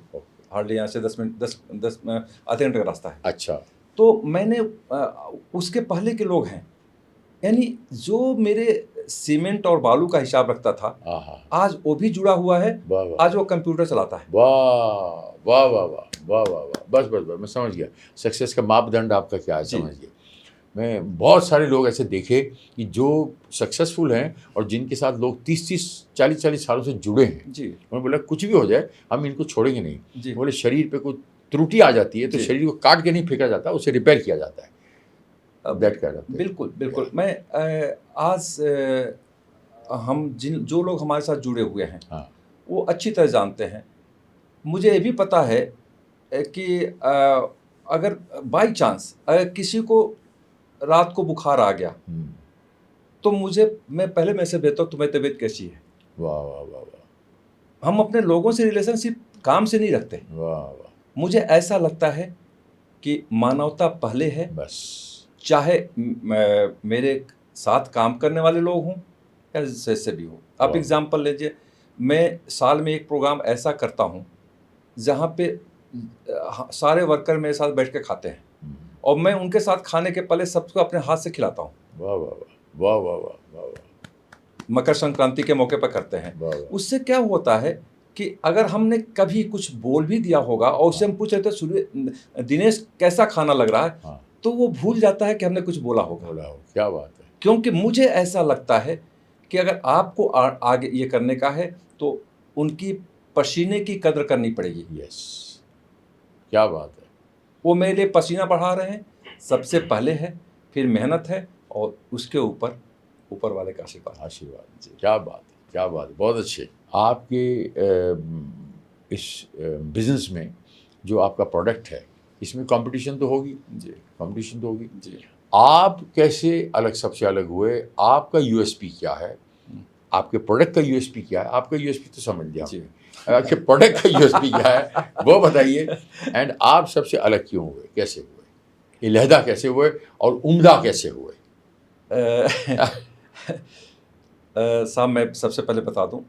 हार्डली यहाँ से 10 मिनट 10 आधे घंटे का रास्ता है। अच्छा। तो मैंने उसके पहले के लोग हैं, यानी जो मेरे सीमेंट और बालू का हिसाब रखता था, आज वो भी जुड़ा हुआ है। आज वो कंप्यूटर चलाता है। वाह वाह वाह वाह वाह वाह वाह, बस बस बस मैं समझ गया सक्सेस का मापदंड आपका क्या है, समझ गया। मैं बहुत सारे लोग ऐसे देखे कि जो सक्सेसफुल हैं और जिनके साथ लोग 30-30 40-40 सालों से जुड़े हैं जी। उन्होंने बोला कुछ भी हो जाए हम इनको छोड़ेंगे नहीं। बोले शरीर पे कोई त्रुटि आ जाती है तो शरीर को काट के नहीं फेंका जाता, उसे रिपेयर किया जाता है। That kind of thing. बिल्कुल बिल्कुल। मैं आज हम जो लोग हमारे साथ जुड़े हुए हैं, वो अच्छी तरह जानते हैं। मुझे ये भी पता है कि अगर बाई चांस अगर किसी को रात को बुखार आ गया तो मैं पहले मैसेज भेजता हूँ, तुम्हें तबीयत कैसी है। वाह वाह वाह वाह। हम अपने लोगों से रिलेशनशिप काम से नहीं रखते। वाह वाह। मुझे ऐसा लगता है कि मानवता पहले है, बस। चाहे मेरे साथ काम करने वाले लोग हों या जैसे भी हो। आप एग्जाम्पल लीजिए, मैं साल में एक प्रोग्राम ऐसा करता हूँ जहाँ पे सारे वर्कर मेरे साथ बैठ के खाते हैं और मैं उनके साथ खाने के पहले सबको अपने हाथ से खिलाता हूँ। वाह वाह वाह वाह वाह वाह वाह। मकर संक्रांति के मौके पर करते हैं। उससे क्या होता है कि अगर हमने कभी कुछ बोल भी दिया होगा और उससे हम पूछ रहे थे दिनेश कैसा खाना लग रहा है, तो वो भूल जाता है कि हमने कुछ बोला होगा। क्या बात है। क्योंकि मुझे ऐसा लगता है कि अगर आपको आगे ये करने का है तो उनकी पसीने की कदर करनी पड़ेगी। यस, क्या बात है। वो मेरे लिए पसीना बढ़ा रहे हैं, सबसे पहले है, फिर मेहनत है और उसके ऊपर वाले का आशीर्वाद। जी, क्या बात है, क्या बात है, बहुत अच्छे। आपके इस बिजनेस में जो आपका प्रोडक्ट है, इसमें कंपटीशन तो होगी जी। कंपटीशन तो होगी जी। आप कैसे सबसे अलग हुए? आपका यूएसपी क्या है? आपके प्रोडक्ट का यूएसपी क्या है? आपका यूएसपी तो समझ लिया जी। आपके प्रोडक्ट का यूएसपी क्या है वो बताइए। एंड आप सबसे अलग क्यों हुए, कैसे हुए, इलेहदा कैसे हुए और उम्दा कैसे हुए? साहब मैं सबसे पहले बता दूं,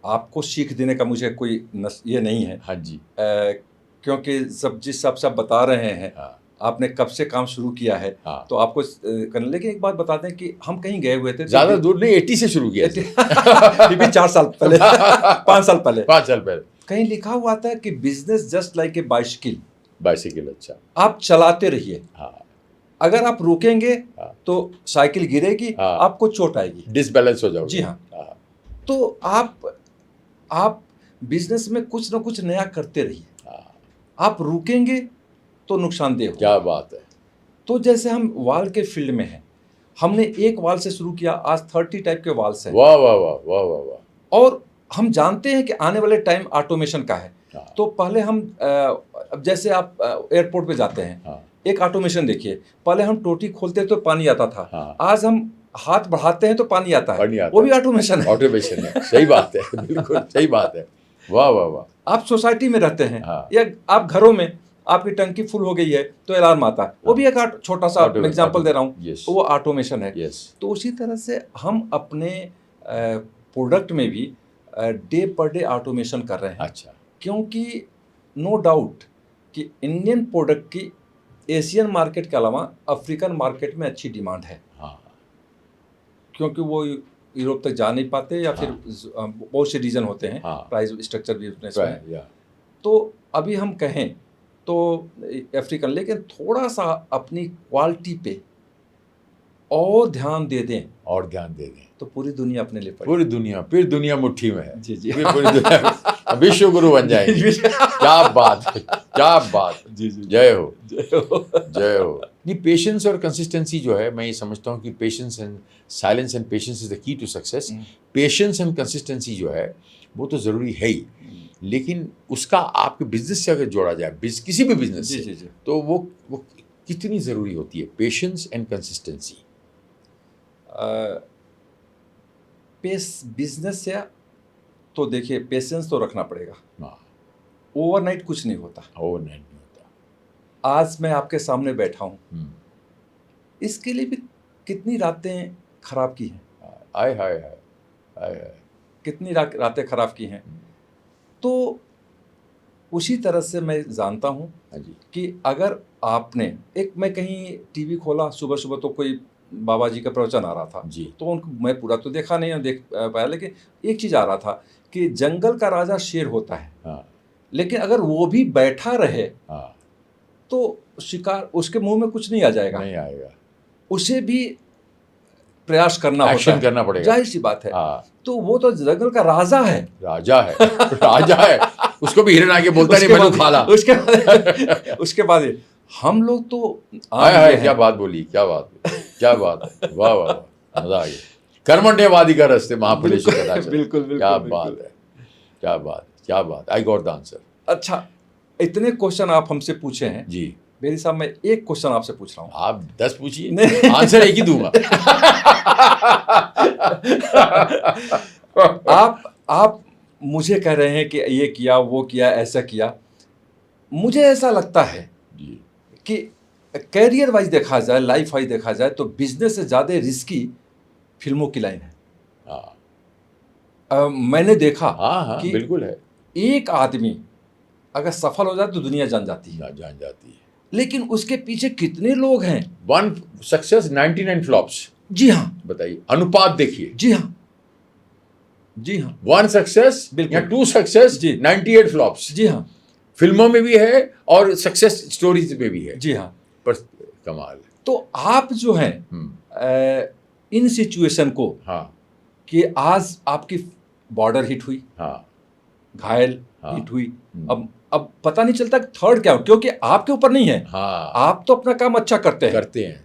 आपको सीख देने का मुझे कोई ये नहीं है। हाँ जी। क्योंकि जिस सब बता रहे हैं, आपने कब से काम शुरू किया है, तो आपको करना। लेकिन एक बात बता दें कि हम कहीं गए हुए थे, ज़्यादा दूर नहीं, 80 से शुरू किया फिर भी 4 साल पहले 5 साल पहले कहीं लिखा हुआ था कि business just like a bicycle. अच्छा। आप चलाते रहिए, अगर आप रुकेंगे तो साइकिल गिरेगी, आपको चोट आएगी, डिसबैलेंस हो जाओगे। जी हाँ। तो आप बिजनेस में कुछ ना कुछ नया करते रहिए, आप रुकेंगे तो नुकसानदेह हो। क्या बात है। तो जैसे हम वाल के फील्ड में हैं, हमने एक वाल से शुरू किया, आज 30 टाइप के वाल्स हैं। वाह वाह वाह वाह वाह वाह। और हम जानते हैं कि आने वाले टाइम ऑटोमेशन का है। तो पहले हम अब जैसे आप एयरपोर्ट पे जाते हैं, एक ऑटोमेशन देखिए, पहले हम टोटी खोलते तो पानी आता था, आज हम हाथ बढ़ाते हैं तो पानी आता है, वो भी ऑटोमेशन है। ऑटोमेशन है, सही बात है, बिल्कुल सही बात है। वाह वाह वाह। आप सोसाइटी में रहते हैं या आप घरों में, आपकी टंकी फुल हो गई है तो अलार्म आता है, वो भी एक छोटा सा एग्जांपल दे रहा हूँ, वो ऑटोमेशन है। तो उसी तरह से हम अपने प्रोडक्ट में भी डे पर डे ऑटोमेशन कर रहे हैं, अच्छा, क्योंकि नो डाउट कि इंडियन प्रोडक्ट की एशियन मार्केट के अलावा अफ्रीकन मार्केट में अच्छी डिमांड है, हाँ, क्योंकि वो यूरोप तक जा नहीं पाते या फिर बहुत से रीज़न होते हैं, हाँ। प्राइस स्ट्रक्चर भी उसमें है। right, yeah, तो अभी हम कहें तो अफ्रीकन, लेकिन थोड़ा सा अपनी क्वालिटी पे और ध्यान दे दें और ध्यान दे दें, तो पूरी दुनिया अपने लिए पड़ी। फिर दुनिया मुट्ठी में है, जी जी फिर पूरी दुनिया विश्व गुरु बन जाएंगे। क्या बात है, क्या बात, जी जी जय हो, जय हो। जय हो। ये पेशेंस और कंसिस्टेंसी जो है, मैं ये समझता हूँ कि patience and silence and patience is the key to success. Patience and consistency जो है वो तो ज़रूरी है ही, लेकिन उसका आपके बिजनेस से अगर जोड़ा जाए, किसी भी बिजनेस जी से, जी जी तो वो कितनी ज़रूरी होती है, पेशेंस एंड कंसिस्टेंसी। बिजनेस से तो देखिए पेशेंस तो रखना पड़ेगा, हाँ, ओवरनाइट कुछ नहीं होता। ओवरनाइट नहीं होता। आज मैं आपके सामने बैठा हूँ, हम्म, इसके लिए भी कितनी रातें खराब की हैं, आय हाय हाय, आय हाय, कितनी रातें खराब की हैं। तो उसी तरह से मैं जानता हूँ हाँ जी, कि अगर आपने मैं कहीं टीवी खोला सुबह सुबह तो कोई बाबा जी का प्रवचन आ रहा था, जी, तो उनको मैं पूरा तो देखा नहीं देख पाया, लेकिन एक चीज़ आ रहा था कि जंगल का राजा शेर होता है, हाँ, लेकिन अगर वो भी बैठा रहे हाँ, तो शिकार उसके मुंह में कुछ नहीं आ जाएगा, नहीं आएगा, उसे भी प्रयास करना होता एक्शन है, करना पड़ेगा, जाहिर सी बात है। हाँ, तो वो तो जंगल का राजा है, राजा है, राजा है, उसको भी हिरन आके बोलता नहीं उसके मैंने बाद- खा ला। उसके बाद हम लोग तो हाय आम हाय, ये क्या हैं। बात बोली, क्या बात, क्या बात है, वाह वाह वाह, मजा आ गया। कर्मण्यवादी का रास्ते महाफलेश बिल्कुल, कदाचन। बिल्कुल, बिल्कुल, क्या बिल्कुल। बात है, क्या बात, क्या बात, आई गॉट द आंसर। अच्छा, इतने क्वेश्चन आप हमसे पूछे हैं, जी, मेरी साहब मैं एक क्वेश्चन आपसे पूछ रहा हूँ। आप 10 पूछिए, नहीं। आंसर एक ही दूंगा। आप मुझे कह रहे हैं कि ये किया वो किया ऐसा किया, मुझे ऐसा लगता है जी, कि कैरियर वाइज देखा जाए, लाइफ वाइज देखा जाए, तो बिजनेस से ज़्यादा रिस्की फिल्मों की लाइन है। हाँ, मैंने देखा हाँ, हाँ, कि बिल्कुल है, एक आदमी अगर सफल हो जाए तो दुनिया जान जाती है, जान जाती है। लेकिन उसके पीछे कितने लोग हैं। 1 सक्सेस 99 फ्लॉप्स, जी हाँ, बताइए, अनुपात देखिए, जी हाँ, जी हाँ, 1 सक्सेस बिल्कुल। या 2 सक्सेस जी। 98 फ्लॉप्स। जी हाँ, फिल्मों में भी है और सक्सेस स्टोरीज में भी है, जी हाँ। पर कमाल है। तो आप जो हैं इन सिचुएशन को, हाँ, कि आज आपकी बॉर्डर हिट हुई, हाँ, घायल हाँ। हिट हुई, अब पता नहीं चलता थर्ड क्या हो, क्योंकि आपके ऊपर नहीं है, हाँ, आप तो अपना काम अच्छा करते हैं, करते हैं,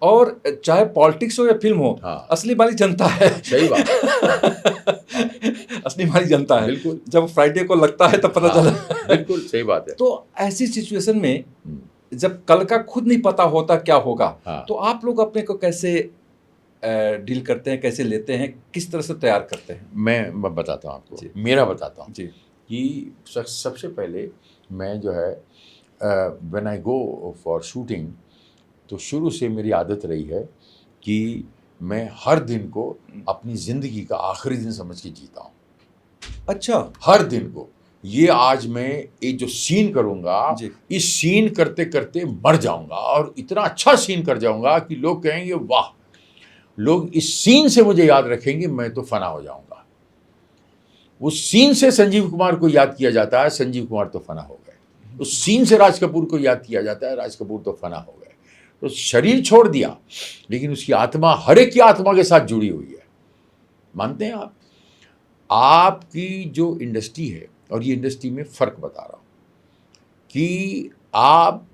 और चाहे पॉलिटिक्स हो या फिल्म हो, हाँ। असली वाली जनता है। सही बात, असली वाली जनता है। बिल्कुल। जब फ्राइडे को लगता है तब पता हाँ, चला। बिल्कुल सही बात है। तो ऐसी सिचुएशन में हम्म, जब कल का खुद नहीं पता होता क्या होगा, हाँ। तो आप लोग अपने को कैसे डील करते हैं, कैसे लेते हैं, किस तरह से तैयार करते हैं? मैं बताता हूँ जी। आपको, मेरा बताता हूँ जी कि सबसे पहले मैं जो है when I go for shooting, तो शुरू से मेरी आदत रही है कि मैं हर दिन को अपनी ज़िंदगी का आखिरी दिन समझ के जीता हूँ। अच्छा, हर दिन को, ये आज मैं एक जो सीन करूँगा, जी। इस सीन करते करते मर जाऊँगा और इतना अच्छा सीन कर जाऊँगा कि लोग कहेंगे वाह, लोग इस सीन से मुझे याद रखेंगे, मैं तो फना हो जाऊँगा। उस सीन से संजीव कुमार को याद किया जाता है, संजीव कुमार तो फना हो गए। उस सीन से राज कपूर को याद किया जाता है, राज कपूर तो फना हो गए। तो शरीर छोड़ दिया, लेकिन उसकी आत्मा हर एक की आत्मा के साथ जुड़ी हुई है। मानते हैं आप? आपकी जो इंडस्ट्री है, और ये इंडस्ट्री में फ़र्क बता रहा हूँ कि आप,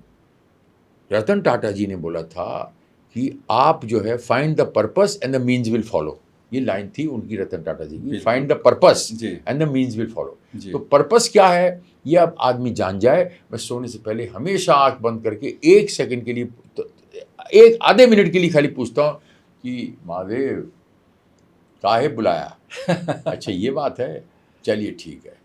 रतन टाटा जी ने बोला था कि आप जो है find the purpose and the means will follow. ये लाइन थी उनकी, रतन टाटा जी की, बिल्कुल। फाइंड द पर्पस जी। And the means will follow. जी। तो पर्पस क्या है ये अब आदमी जान जाए। मैं सोने से पहले हमेशा आंख बंद करके 1 सेकंड के लिए, एक आधे मिनट के लिए खाली पूछता हूँ कि महादेव काहे बुलाया? अच्छा ये बात है, चलिए ठीक है,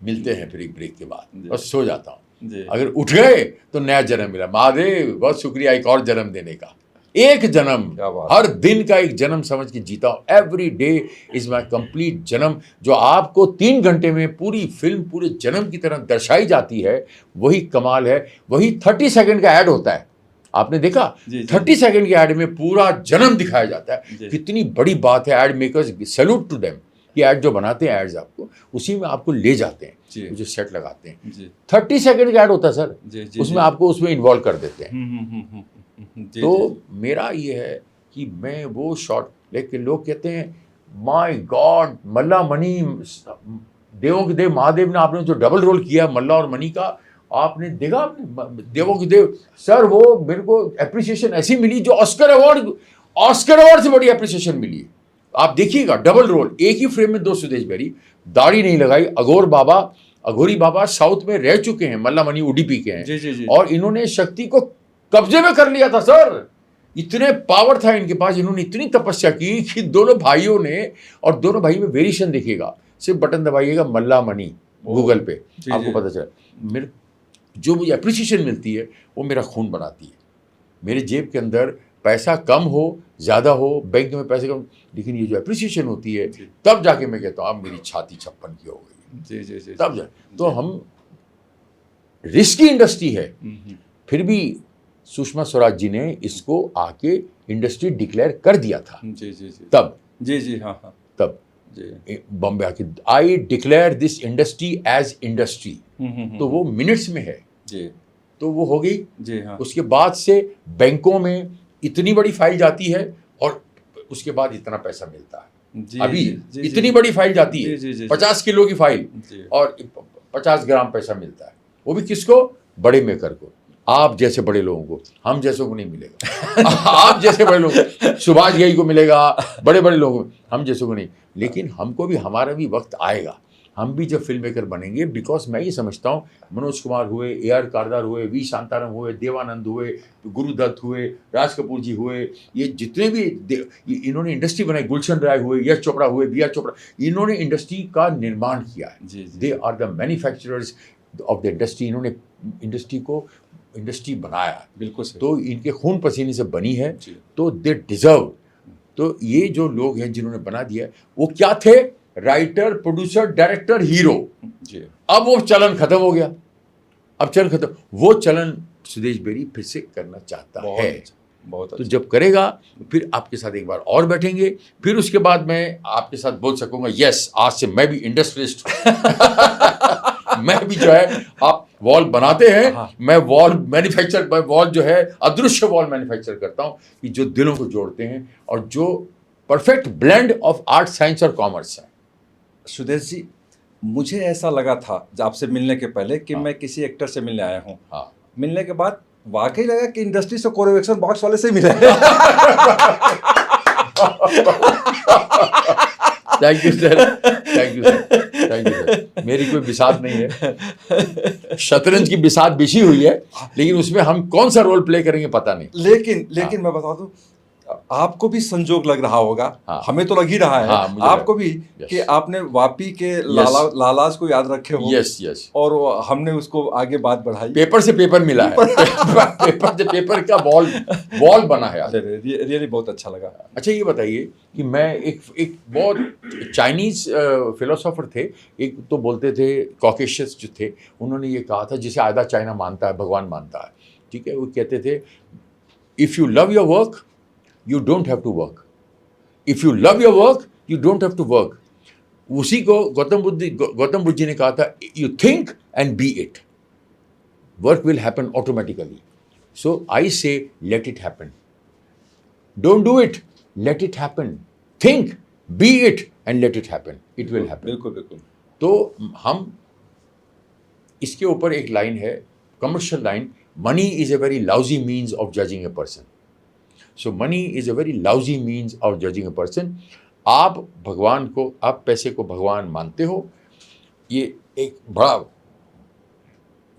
मिलते हैं फिर एक ब्रेक के बाद, जी। और सो जाता हूँ। जी। अगर उठ गए तो नया जन्म मिला, महादेव बहुत शुक्रिया एक और जन्म देने का। एक जन्म, क्या बात। हर दिन का एक जन्म समझ के जीता हूं। Every day is my complete जन्म। जो आपको 3 घंटे में पूरी फिल्म पूरे जन्म की तरह दर्शाई जाती है, वही कमाल है। वही 30 सेकंड का ऐड होता है, आपने देखा, जी, जी, 30 सेकंड के ऐड में पूरा जन्म दिखाया जाता है। जी। कितनी बड़ी बात है। Ad makers, salute to them. कि ऐड जो बनाते हैं एड्स आपको, उसी में आपको ले जाते हैं, जी। जो सेट लगाते हैं। जी 30 सेकंड का ऐड होता है सर, जी जी उसमें जी। आपको उसमें इन्वॉल्व कर देते हैं। जी तो जी। मेरा ये है कि मैं वो शॉट, लेकिन लोग कहते हैं माय गॉड, मल्ला मणि, देवों के देव महादेव ने, आपने जो डबल रोल किया मल्ला और मणि का, आपने देखा आपने देवों के देव सर, वो मेरे को एप्रिसिएशन ऐसी मिली जो ऑस्कर अवार्ड से बड़ी एप्रिसिएशन मिली है। आप देखिएगा, डबल रोल, एक ही फ्रेम में 2 सुदेश बेरी, दाढ़ी नहीं लगाई, अघोरी बाबा साउथ में रह चुके हैं, मल्ला मणि उडुपी के हैं। जी जी जी। और इन्होंने शक्ति को कब्जे में कर लिया था सर। इतने पावर था इनके पास, इन्होंने इतनी तपस्या की कि दोनों भाइयों ने, और दोनों भाई में वेरिएशन देखिएगा, सिर्फ बटन दबाइएगा मल्ला मणि गूगल पे, जी, आपको जी। पता चला। मेरे जो मुझे अप्रिसिएशन मिलती है वो मेरा खून बनाती है। मेरे जेब के अंदर पैसा कम हो ज़्यादा हो, बैंक में पैसे कम, लेकिन ये जो अप्रिसिएशन होती है, जी। तब जाके मैं कहता हूँ अब मेरी छाती 56 की हो गई। जी जी जी। तब जा तो हम, रिस्की इंडस्ट्री है, फिर भी सुषमा स्वराज जी ने इसको आके इंडस्ट्री डिक्लेयर कर दिया था। जी जी जी। तब जी जी। हाँ हाँ। तब जी। बॉम्बे आके, I declare this industry as industry, तो वो मिनट्स में है, जी तो वो हो गई। जी। हाँ। उसके बाद से बैंकों में इतनी बड़ी फाइल जाती है, और उसके बाद इतना पैसा मिलता है। जी अभी जी, जी, इतनी जी। बड़ी फाइल जाती है, जी, जी, जी, 50 किलो की फाइल, जी। और 50 ग्राम पैसा मिलता है। वो भी किसको? बड़े मेकर को, आप जैसे बड़े लोगों को, हम जैसों को नहीं मिलेगा। आप जैसे बड़े लोग, सुभाष घई को मिलेगा, बड़े बड़े लोगों को, हम जैसों को नहीं। लेकिन हमको भी, हमारा भी वक्त आएगा, हम भी जब फिल्म मेकर बनेंगे। बिकॉज मैं ये समझता हूँ, मनोज कुमार हुए, AR कारदार हुए, वी शांताराम हुए, देवानंद हुए, गुरुदत्त हुए, राज कपूर जी हुए, ये जितने भी इन्होंने इंडस्ट्री बनाई, गुलशन राय हुए, यश चोपड़ा हुए, BR चोपड़ा, इन्होंने इंडस्ट्री का निर्माण किया है। जी जी। They are the manufacturers of the industry. इन्होंने इंडस्ट्री बनाया है, बिल्कुल सही। तो इनके खून पसीने से बनी है, जी। तो दे डिजर्व। तो ये जो लोग हैं जिन्होंने बना दिया, वो क्या थे? Writer, producer, director, hero. जी। अब वो चलन खत्म हो गया, अब चलन खत्म। वो चलन सुदेश बेरी फिर से करना चाहता बहुत है। अच्छा, बहुत तो अच्छा। जब करेगा, फिर आपके साथ एक बार और बैठेंगे, फिर उसके बाद मैं आपके साथ बोल सकूंगा, यस, आज से मैं भी इंडस्ट्रियलिस्ट हूं। मैं भी जो है, आप वॉल बनाते हैं, हाँ। मैं वॉल मैन्युफैक्चर, वॉल जो है अदृश्य वॉल मैन्युफैक्चर करता हूं, कि जो दिलों को जोड़ते हैं, और जो perfect blend of art, science और कॉमर्स है। सुदेश जी, मुझे ऐसा लगा था आपसे मिलने के पहले कि हाँ। मैं किसी एक्टर से मिलने आया हूँ। हाँ। मिलने के बाद वाकई लगा कि इंडस्ट्री से कोरियोग्राफर बॉक्स वाले से मिला है। Thank you sir, thank you sir, thank you sir. मेरी कोई बिसात नहीं है, शतरंज की बिसात बिछी हुई है, लेकिन उसमें हम कौन सा रोल प्ले करेंगे पता नहीं। लेकिन मैं बता दूं, आपको भी हमने लग रहा होगा। हाँ। हमें तो लग ही रहा है। हाँ, मुझे आपको लग- भी Yes. कि आपने वापी के लालाज को याद रखे हो। Yes yes. और हमने उसको आगे बात बढ़ाई। पेपर से पेपर मिला है। पेपर से पेपर का बॉल बना है आज। रियली बहुत अच्छा लगा। अच्छा, ये बताइए कि मैं एक बहुत चाइनीज फिलोसोफर थे, एक तो बोलते थे, कॉकेशियस जो थे, उन्होंने ये कहा था, जिसे आधा चाइना मानता है, भगवान मानता है, ठीक है। वो कहते थे, if you love your work you don't have to work, if you love your work you don't have to work. उसी को गौतम बुद्ध जी ने कहा था, you think and be it, work will happen automatically. So I say let it happen, don't do it, let it happen, think, be it and let it happen, it will happen. बिल्कुल बिल्कुल। तो हम, इसके ऊपर एक line है, commercial line, money is a very lousy means of judging a person. So money is a very lousy means of judging a person. आप भगवान को, आप पैसे को भगवान मानते हो, ये एक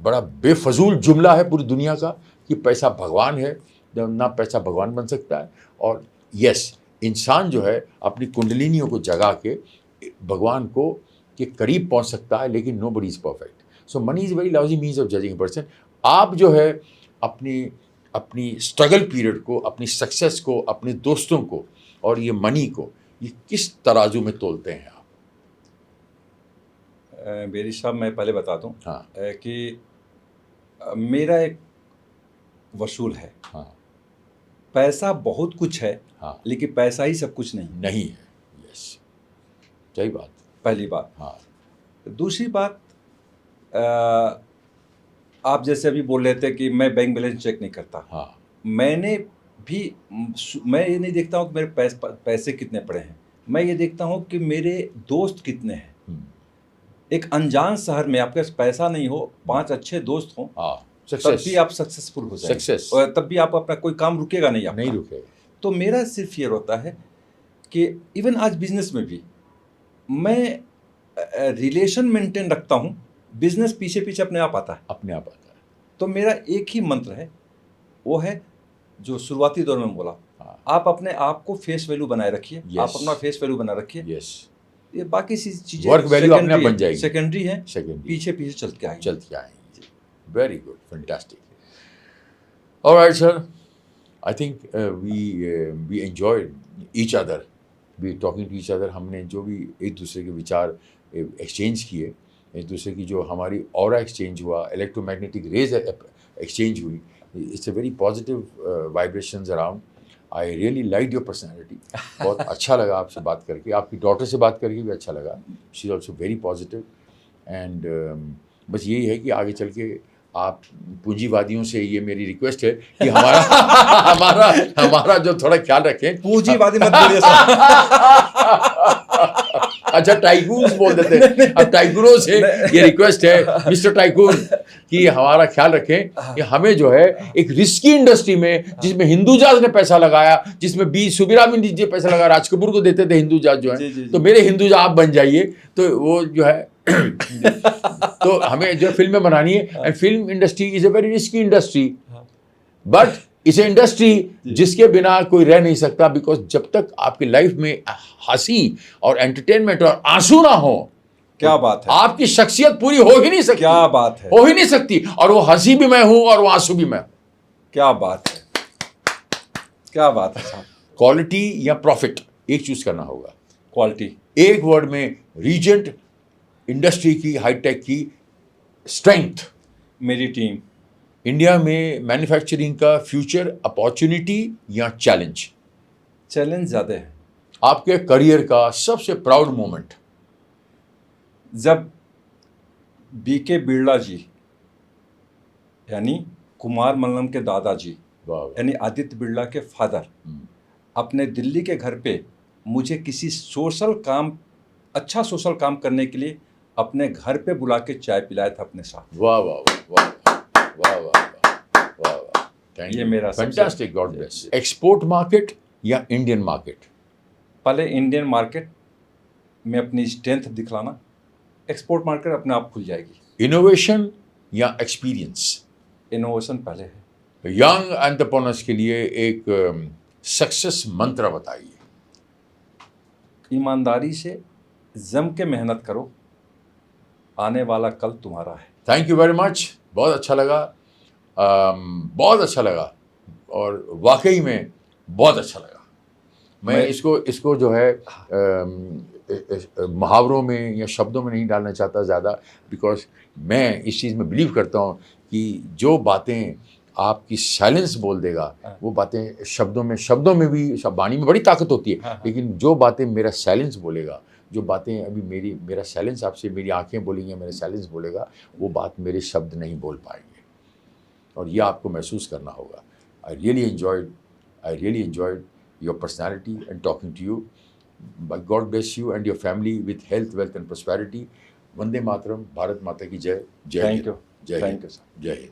बड़ा बेफजूल जुमला है पूरी दुनिया का, कि पैसा भगवान है, ना पैसा भगवान बन सकता है। और यस, इंसान जो है अपनी कुंडलिनियों को जगा के भगवान को के करीब पहुंच सकता है, लेकिन nobody is perfect. So money is very lousy means of judging a person. आप जो है अपनी अपनी स्ट्रगल पीरियड को, अपनी सक्सेस को, अपने दोस्तों को और ये मनी को, ये किस तराजू में तोलते हैं आप? बेरी साहब, मैं पहले बता दूं हाँ कि मेरा एक वसूल है। हाँ पैसा बहुत कुछ है, हाँ, लेकिन पैसा ही सब कुछ नहीं। नहीं है। यस, सही बात। पहली बात। हाँ दूसरी बात, आप जैसे अभी बोल रहे थे कि मैं बैंक बैलेंस चेक नहीं करता। हाँ मैंने भी मैं ये नहीं देखता हूँ कि मेरे पैसे कितने पड़े हैं। मैं ये देखता हूँ कि मेरे दोस्त कितने हैं। एक अनजान शहर में आपके पास पैसा नहीं हो, 5 अच्छे दोस्त हों, हाँ, तब सक्सेस, भी आप सक्सेसफुल हो जाएंगे। सक्सेस और तब भी आप अपना कोई काम रुकेगा नहीं आपका। नहीं रुकेगा। तो मेरा सिर्फ ये होता है कि इवन आज बिजनेस में भी मैं रिलेशन मेंटेन रखता हूँ। बिजनेस पीछे पीछे अपने आप आता है। अपने आप आता है। तो मेरा एक ही मंत्र है, वो है जो शुरुआती दौर में बोला, हाँ, आप अपने आप को फेस वैल्यू बनाए रखिए। Yes. आप अपना फेस वैल्यू बनाए रखिए। यस, ये बाकी चीजें वर्क वैल्यू अपने आप बन जाएगी। सेकेंडरी है, सेकेंड पीछे पीछे चलते आएंगे। चलती आएंगी। Very good, fantastic. Alright sir, I think we enjoyed each other, we talking to each other. हमने जो भी एक दूसरे के विचार एक्सचेंज किए, एक दूसरे की जो हमारी ऑरा एक्सचेंज हुआ, इलेक्ट्रोमैग्नेटिक रेज एक्सचेंज हुई, it's a very positive vibrations around. I really like your personality. बहुत अच्छा लगा आपसे बात करके, आपकी डॉटर से बात करके भी अच्छा लगा। She is also very positive and बस यही है कि आगे चल के आप पूंजीवादियों से ये मेरी रिक्वेस्ट है कि हमारा हमारा जो थोड़ा ख्याल रखें। पूंजीवादी मत बोलिए साहब। अच्छा, टाइकून्स बोल देते हैं। अब टाइकूनों से ये रिक्वेस्ट है, मिस्टर टाइकून, कि हमारा ख्याल रखें कि हमें जो है एक रिस्की इंडस्ट्री में, जिसमें हिंदुजाज ने पैसा लगाया, जिसमें बी सुबीराम जी पैसा लगा, राज कपूर को देते थे हिंदुजाज जो है, तो मेरे हिंदुजा आप बन जाइए, तो वो जो है तो हमें जो फिल्में बनानी है। And film industry is a very risky industry, but इस इंडस्ट्री जिसके बिना कोई रह नहीं सकता, बिकॉज जब तक आपकी लाइफ में हंसी और एंटरटेनमेंट और आंसू ना हो, क्या बात है, आपकी शख्सियत पूरी हो ही नहीं सकती। क्या बात है, हो ही नहीं सकती। और वो हंसी भी मैं हूं और वो आंसू भी मैं हूं। क्या बात है, क्या बात है साहब। क्वालिटी या प्रॉफिट, एक चूज करना होगा। क्वालिटी। एक वर्ड में, रीजेंट इंडस्ट्री की, हाईटेक की स्ट्रेंथ, मेरी टीम। इंडिया में मैन्युफैक्चरिंग का फ्यूचर, अपॉर्चुनिटी या चैलेंज? चैलेंज ज़्यादा है। आपके करियर का सबसे प्राउड मोमेंट? जब बीके बिरला जी, यानी कुमार मल्लम के दादाजी, यानी आदित्य बिरला के फादर, अपने दिल्ली के घर पे मुझे किसी सोशल काम, अच्छा सोशल काम करने के लिए अपने घर पे बुला के चाय पिलाया था अपने साथ। वाह वाह वाह वाह वाह वाह वाह, थैंक यू, ये मेरा fantastic, God bless. Export market या इंडियन मार्केट? पहले इंडियन मार्केट में अपनी स्ट्रेंथ दिखलाना, एक्सपोर्ट मार्केट अपने आप खुल जाएगी। इनोवेशन या एक्सपीरियंस? इनोवेशन पहले है। यंग एंटरप्रेन्योर्स के लिए एक सक्सेस मंत्र बताइए। ईमानदारी से जम के मेहनत करो, आने वाला कल तुम्हारा है। थैंक यू वेरी मच, बहुत अच्छा लगा, बहुत अच्छा लगा, और वाकई में बहुत अच्छा लगा। मैं इसको जो है मुहावरों में या शब्दों में नहीं डालना चाहता ज़्यादा, बिकॉज मैं इस चीज़ में बिलीव करता हूँ कि जो बातें आपकी साइलेंस बोल देगा, वो बातें शब्दों में भी, वाणी में बड़ी ताकत होती है, लेकिन जो बातें मेरा साइलेंस बोलेगा, जो बातें अभी मेरा साइलेंस आपसे, मेरी आंखें बोलेंगी, मेरा साइलेंस बोलेगा, वो बात मेरे शब्द नहीं बोल पाएंगे, और ये आपको महसूस करना होगा। I really enjoyed your personality and talking to you. God bless you and your family with health, wealth and prosperity. Vande Mataram, Bharat Mata ki jai. Jai Hind. Thank you. Jai Thank Hind. you, sir. Jai Hind.